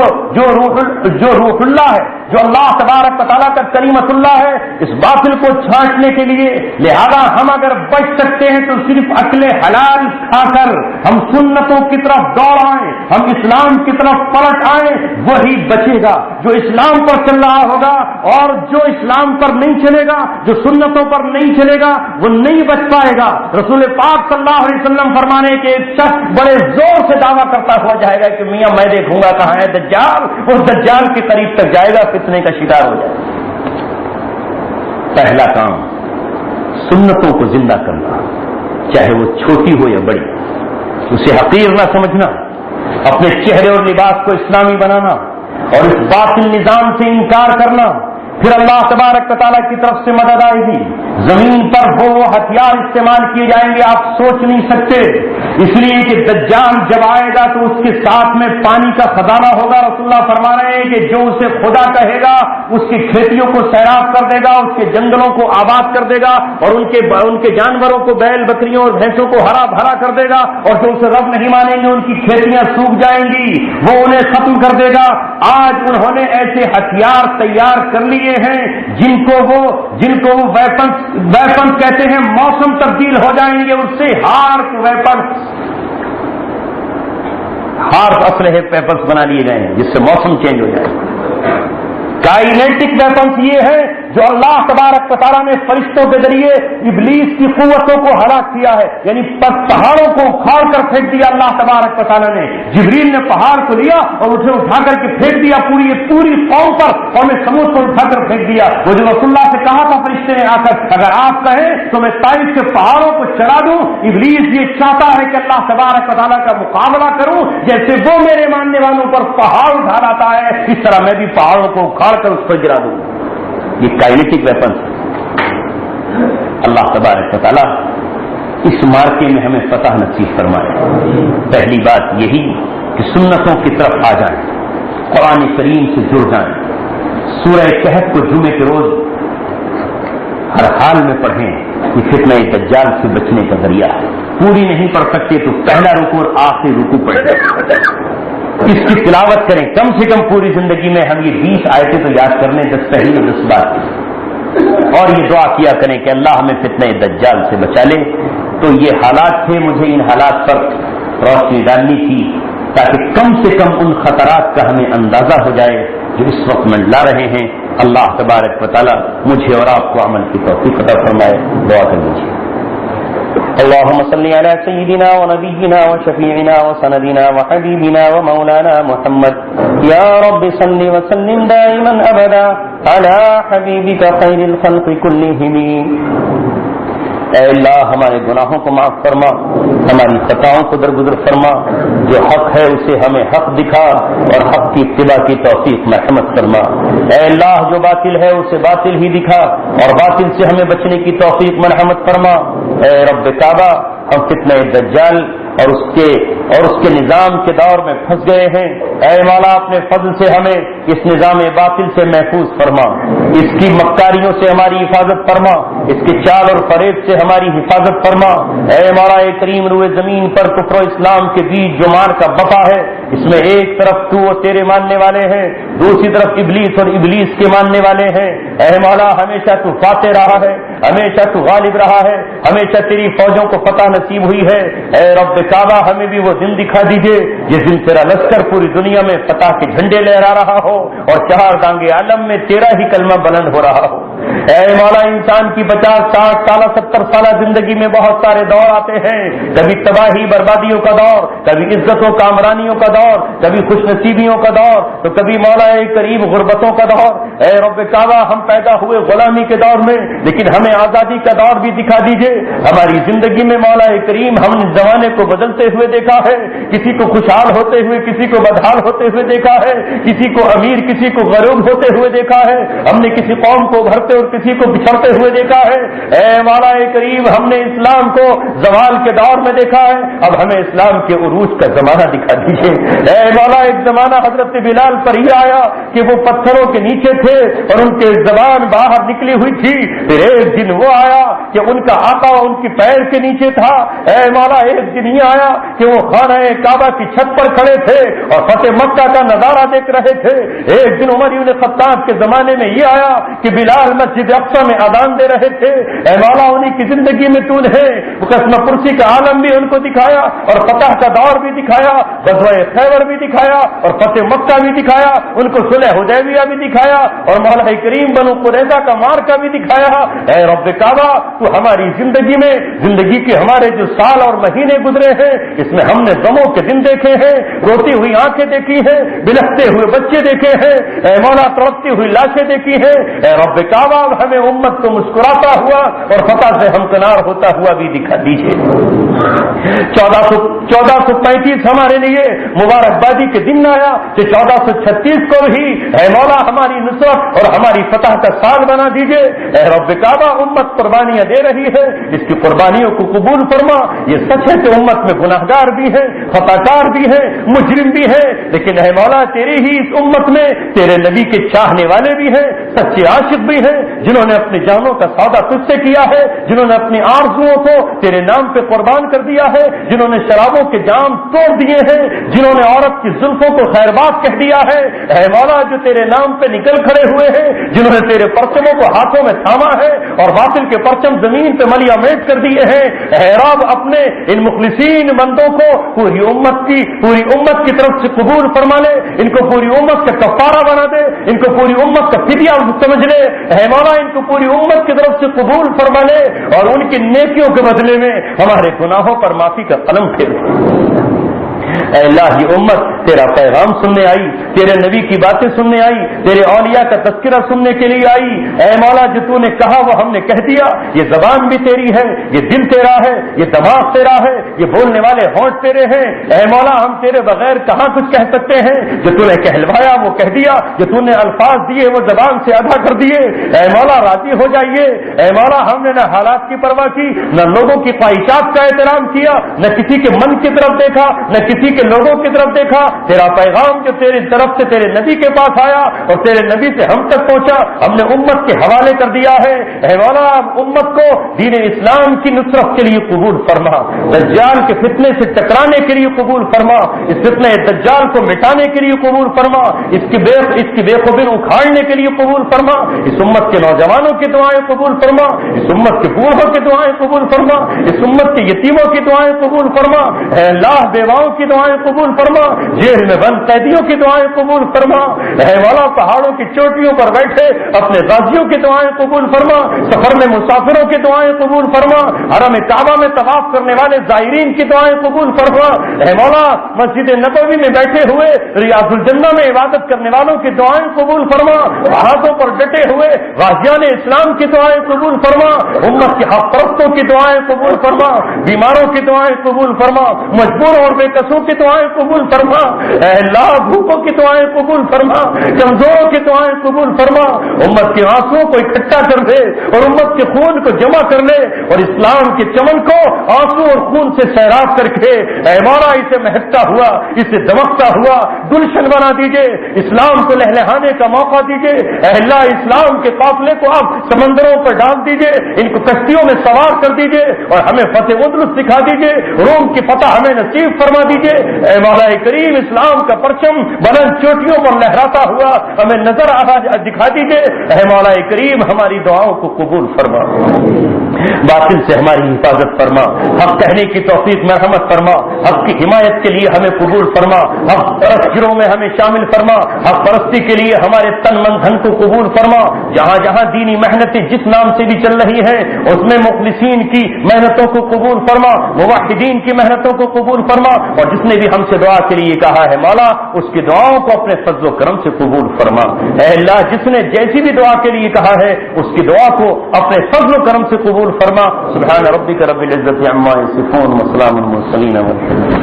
روح اللہ ہے، جو اللہ تبارک و تعالیٰ کا کلیمت اللہ ہے، اس باطل کو چھانٹنے کے لیے۔ لہذا ہم اگر بچ سکتے ہیں تو صرف اکل حلال کھا کر ہم سنتوں کی طرف دوڑ آئیں، ہم اسلام کی طرف پلٹ آئیں، وہی بچے گا۔ جو اسلام پر چل رہا ہوگا اور جو اسلام پر نہیں چلے گا، جو سنتوں پر نہیں چلے گا، وہ نہیں بچ پائے گا۔ رسول پاک صلی اللہ علیہ وسلم فرمانے کے ایک شخص بڑے زور سے دعویٰ کرتا ہوا جائے گا کہ میاں میں دیکھوں گا کہاں ہے دجال، اور دجال کے قریب تک جائے گا، فتنے کا شکار ہو جائے گا۔ پہلا کام سنتوں کو زندہ کرنا، چاہے وہ چھوٹی ہو یا بڑی، اسے حقیر نہ سمجھنا، اپنے چہرے اور لباس کو اسلامی بنانا اور اس باطل نظام سے انکار کرنا۔ پھر اللہ تبارک و تعالیٰ کی طرف سے مدد آئے گی، زمین پر وہ ہتھیار استعمال کیے جائیں گے آپ سوچ نہیں سکتے۔ اس لیے کہ دجال جب آئے گا تو اس کے ساتھ میں پانی کا خزانہ ہوگا. رسول اللہ فرما رہے ہیں کہ جو اسے خدا کہے گا اس کی کھیتیوں کو سیراب کر دے گا, اس کے جنگلوں کو آباد کر دے گا, اور ان کے جانوروں کو, بیل بکریوں اور بھینسوں کو ہرا بھرا کر دے گا, اور جو اسے رب نہیں مانیں گے ان کی کھیتیاں سوکھ جائیں گی, وہ انہیں ختم کر دے گا. آج انہوں نے ایسے ہتھیار تیار کر لیے ہیں جن کو وہ ویپنس کہتے ہیں, موسم تبدیل ہو جائیں گے اس سے. ہارپ اسلحے ویپنس بنا لیے گئے ہیں جس سے موسم چینج ہو جائے. کائنیٹک ویپنس یہ ہے جو اللہ تبارک و تعالیٰ نے فرشتوں کے ذریعے ابلیس کی قوتوں کو ہلاک کیا ہے. یعنی پہاڑوں کو اکھاڑ کر پھینک دیا اللہ تبارک و تعالیٰ نے. جبریل نے پہاڑ کو لیا اور اسے اٹھا کر کے پھینک دیا پوری قوم پر, اور میں سمود کو اٹھا کر پھینک دیا. وہ جو رسول اللہ سے کہا تھا فرشتے نے آ کر, اگر آپ کہیں تو میں طائف کے پہاڑوں کو چڑھا دوں. ابلیس یہ چاہتا ہے کہ اللہ تبارک و تعالیٰ کا مقابلہ کروں, جیسے وہ میرے ماننے والوں پر پہاڑ اٹھا لاتا ہے اس طرح میں بھی پہاڑوں کو اکھاڑ کر اس پر گرا دوں. یہ کائنیٹک ویپن. اللہ تبارک و تعالیٰ اس مارکے میں ہمیں فتح نصیب فرمائے. پہلی بات یہی کہ سنتوں کی طرف آ جائیں, قرآن کریم سے جڑ جائیں. سورہ کہف کو جمعے کے روز ہر حال میں پڑھیں. یہ فتنہ دجال سے بچنے کا ذریعہ ہے. پوری نہیں پڑھ سکتے تو پہلا رکوع اور آخری رکوع پڑھیں. اس کی تلاوت کریں. کم سے کم پوری زندگی میں ہم یہ 20 آیتیں تو یاد کر لیں, 10 پہلی اور 10 بات, اور یہ دعا کیا کریں کہ اللہ ہمیں فتنہ دجال سے بچا لے. تو یہ حالات تھے, مجھے ان حالات پر روشنی ڈالنی تھی تاکہ کم سے کم ان خطرات کا ہمیں اندازہ ہو جائے جو اس وقت منڈلا رہے ہیں. اللہ تبارک و تعالیٰ مجھے اور آپ کو عمل کی توفیق عطا فرمائے. دعا کر لیجیے. اللهم صل على سيدنا ونبينا وشفيعنا وسندنا وحبيبنا ومولانا محمد. يا رب صل وسلم دائما ابدا على حبيبك خير الخلق كلهم. اے اللہ ہمارے گناہوں کو معاف فرما, ہماری خطاؤں کو درگزر فرما. جو حق ہے اسے ہمیں حق دکھا اور حق کی اتباع کی توفیق مرحمت فرما. اے اللہ جو باطل ہے اسے باطل ہی دکھا اور باطل سے ہمیں بچنے کی توفیق مرحمت فرما. اے رب کعبہ, ہم فتنہ دجال اور اس کے نظام کے دور میں پھنس گئے ہیں. اے مولا اپنے فضل سے ہمیں اس نظام باطل سے محفوظ فرما. اس کی مکاریوں سے ہماری حفاظت فرما. اس کے چال اور فریب سے ہماری حفاظت فرما. اے مولا کریم, روئے زمین پر کفر و اسلام کے بیچ جو مار کا بپا ہے, اس میں ایک طرف تو اور تیرے ماننے والے ہیں, دوسری طرف ابلیس اور ابلیس کے ماننے والے ہیں. اے مولا ہمیشہ تو فاتح رہا ہے, ہمیشہ تو غالب رہا ہے, ہمیشہ تیری فوجوں کو فتح نصیب ہوئی ہے. اے رب کعبہ ہمیں بھی وہ دن دکھا دیجئے جس دن تیرا لشکر پوری دنیا میں فتح کے جھنڈے لہرا رہا ہو اور 4 دانگے عالم میں تیرا ہی کلمہ بلند ہو رہا ہو. اے مولا انسان کی 50 60 سالہ 70 سالہ زندگی میں بہت سارے دور آتے ہیں. کبھی تباہی بربادیوں کا دور, کبھی عزت و کامرانیوں کا دور, کبھی خوش نصیبیوں کا دور, تو کبھی مولا قریب غربتوں کا دور. اے رب کعبہ ہم پیدا ہوئے غلامی کے دور میں, لیکن ہمیں آزادی کا دور بھی دکھا دیجئے. ہماری زندگی میں مولا کریم ہم زمانے کو بدلتے ہوئے دیکھا ہے, کسی کو خوشحال ہوتے ہوئے, کسی کو بدحال ہوتے ہوئے دیکھا ہے, کسی کو امیر کسی کو غریب ہوتے ہوئے دیکھا ہے. ہم نے کسی قوم کو ابھرتے اور کسی کو بچھڑتے ہوئے دیکھا ہے. اے مولا کریم ہم نے اسلام کو زوال کے دور میں دیکھا ہے, اب ہمیں اسلام کے عروج کا زمانہ دکھا دیجیے. اے مولا ایک زمانہ حضرت بلال پر ہی آیا کہ وہ پتھروں کے نیچے تھے اور ان کے زبان باہر نکلی ہوئی تھی. پھر ایک دن وہ آیا کہ ان کا آقا ان کی پیر کے نیچے تھا. اے مولا ایک دن یہ آیا کہ وہ خانہ کعبہ کی چھت پر کھڑے تھے اور فتح مکہ کا نظارہ دیکھ رہے تھے. ایک دن عمر بن خطاب کے زمانے میں یہ آیا کہ بلال مسجد اقصی میں اذان دے رہے تھے. اے مولا انہیں کی زندگی میں تو نے قسم پرسی کا عالم بھی ان کو دکھایا اور فتح کا دور بھی دکھایا, غزوہ خیبر بھی دکھایا اور فتح مکہ بھی دکھایا, ان کو صلح حدیبیہ بھی دکھایا اور مولا کریم بنو قریظہ کا مارکا بھی دکھایا. اے رب کعبہ تو ہماری زندگی میں, زندگی کے ہمارے جو سال اور مہینے گزرے ہیں اس میں ہم نے غموں کے دن دیکھے ہیں, روتی ہوئی آنکھیں دیکھی ہیں, بلکتے ہوئے بچے دیکھے ہیں. اے مولا تڑپتی ہوئی لاشیں دیکھی ہیں. اے رب کعبہ اب ہمیں امت کو مسکراتا ہوا اور فتح سے ہمکنار ہوتا ہوا بھی دکھا دیجیے۔ 1435 ہمارے لیے مبارکبادی کے دن آیا کہ 1436 کو بھی اے مولا ہماری نصرت اور ہماری فتح کا سال بنا دیجیے۔ اے رب کعبہ، امت قربانیاں دے رہی ہے، اس کی قربانیوں کو قبول فرما۔ یہ سچ ہے کہ امت میں گناہگار بھی ہے، خطا کار بھی ہے، مجرم بھی ہے، لیکن اے مولا تیری ہی اس امت میں تیرے نبی کے چاہنے والے بھی ہیں، سچے عاشق بھی ہیں، جنہوں نے اپنی جانوں کا سودا تجھ سے کیا ہے، جنہوں نے اپنی آرزوؤں کو تیرے نام پہ قربان کر دیا ہے، جنہوں نے شرابوں کے جام توڑ دیے ہیں، جنہوں نے عورت کی زلفوں کو خیربات کہہ دیا ہے۔ اے مولا جو تیرے نام پہ نکل کھڑے ہوئے ہیں، جنہوں نے تیرے پرچموں کو ہاتھوں میں تھاما ہے اور باطل کے پرچم زمین پہ ملیا میٹ کر دیے ہیں، اے رب اپنے ان مخلصین بندوں کو پوری امت کی طرف سے قبول فرما لے، ان کو پوری امت کا کفارہ بنا دے، ان کو پوری امت کا فدیہ سمجھ لے۔ اے مولا ان کو پوری امت کی طرف سے قبول فرما لے اور ان کی نیکیوں کے بدلے میں ہمارے گناہوں پر معافی کا قلم پھیر دے۔ اے اللہ یہ امت تیرا پیغام سننے آئی، تیرے نبی کی باتیں سننے آئی، تیرے اولیاء کا تذکرہ سننے کے لیے آئی۔ اے مولا جو تو نے کہا وہ ہم نے کہہ دیا، یہ زبان بھی تیری ہے، یہ دل تیرا ہے، یہ دماغ تیرا ہے، یہ بولنے والے ہونٹ تیرے ہیں۔ اے مولا ہم تیرے بغیر کہاں کچھ کہہ سکتے ہیں؟ جو تو نے کہلوایا وہ کہہ دیا، جو تو نے الفاظ دیے وہ زبان سے ادا کر دیے۔ اے مولا راضی ہو جائیے۔ اے مولا ہم نے نہ حالات کی پرواہ کی، نہ لوگوں کی خواہشات کا احترام کیا، نہ کسی کے من کی طرف دیکھا، نہ کسی کے لوگوں کی طرف دیکھا۔ تیرا پیغام جو تیری طرف سے تیرے نبی کے پاس آیا اور تیرے نبی سے ہم تک پہنچا، ہم نے امت کے حوالے کر دیا ہے۔ اے مولا امت کو دین اسلام کی نصرت کے لیے قبول فرما، دجال کے فتنے سے ٹکرانے کے لیے قبول فرما، اس فتنہ دجال کو مٹانے کے لیے قبول فرما، اس کی بے خوبی اکھاڑنے کے لیے قبول فرما، اس امت کے نوجوانوں کی دعائیں قبول فرما، اس امت کے بوڑھوں کی دعائیں قبول فرما، اس امت کے یتیموں کی دعائیں قبول فرما۔ اے اللہ بیواؤں کی دعائیں قبول فرما، جیل میں بند قیدیوں کی دعائیں قبول فرما۔ اے مولا پہاڑوں کی چوٹیوں پر بیٹھے اپنے غازیوں کی دعائیں قبول فرما، سفر میں مسافروں کی دعائیں قبول فرما، حرم کعبہ میں طواف کرنے والے زائرین کی دعائیں قبول فرما۔ اے مولا مسجد نبوی میں بیٹھے ہوئے ریاض الجنہ میں عبادت کرنے والوں کی دعائیں قبول فرما، پہاڑوں پر ڈٹے ہوئے غازیان اسلام کی دعائیں قبول فرما، امت کے حق پرستوں کی دعائیں قبول فرما، بیماروں کی دعائیں قبول فرما، مجبوروں اور بے قصوں کی دعائیں قبول فرما۔ اے اللہ بھوکوں کی دعائیں قبول فرما، کمزوروں کی دعائیں قبول فرما، امت کے آنسوؤں کو اکٹھا کر دے اور امت کے خون کو جمع کر لے اور اسلام کے چمن کو آنسو اور خون سے سیراب کر کے اے مولا اسے مہکتا ہوا، اسے دمکتا ہوا گلشن بنا دیجئے، اسلام کو لہلہانے کا موقع دیجئے۔ اے اللہ اسلام کے قافلے کو آپ سمندروں پر ڈال دیجئے، ان کو کشتیوں میں سوار کر دیجئے اور ہمیں فتح اندلس دکھا دیجئے، روم کی فتح ہمیں نصیب فرما دیجئے۔ اے مولا کریم اسلام کا پرچم بلند چوٹیوں پر لہراتا ہوا ہمیں نظر دکھا دیجئے۔ اے مولا کریم ہماری دعاؤں کو قبول فرما، باطل سے ہماری حفاظت فرما، حق کہنے کی توفیق مرحمت فرما، حق کی حمایت کے لیے ہمیں قبول فرما، حق پرست گروہ میں ہمیں شامل فرما، حق پرستی کے لیے ہمارے تن من دھن کو قبول فرما۔ جہاں جہاں دینی محنتیں جس نام سے بھی چل رہی ہیں اس میں مخلصین کی محنتوں کو قبول فرما، موحدین کی محنتوں کو قبول فرما، اور جس نے بھی ہم سے دعا کے لیے کہا ہے مولا اس کی دعاؤں کو اپنے فضل و کرم سے قبول فرما۔ اے اللہ جس نے جیسی بھی دعا کے لیے کہا ہے اس کی دعا کو اپنے فضل و کرم سے قبول فرما۔ سبحان ربک رب العزت عما یصفون وسلام علی المرسلین والحمد للہ۔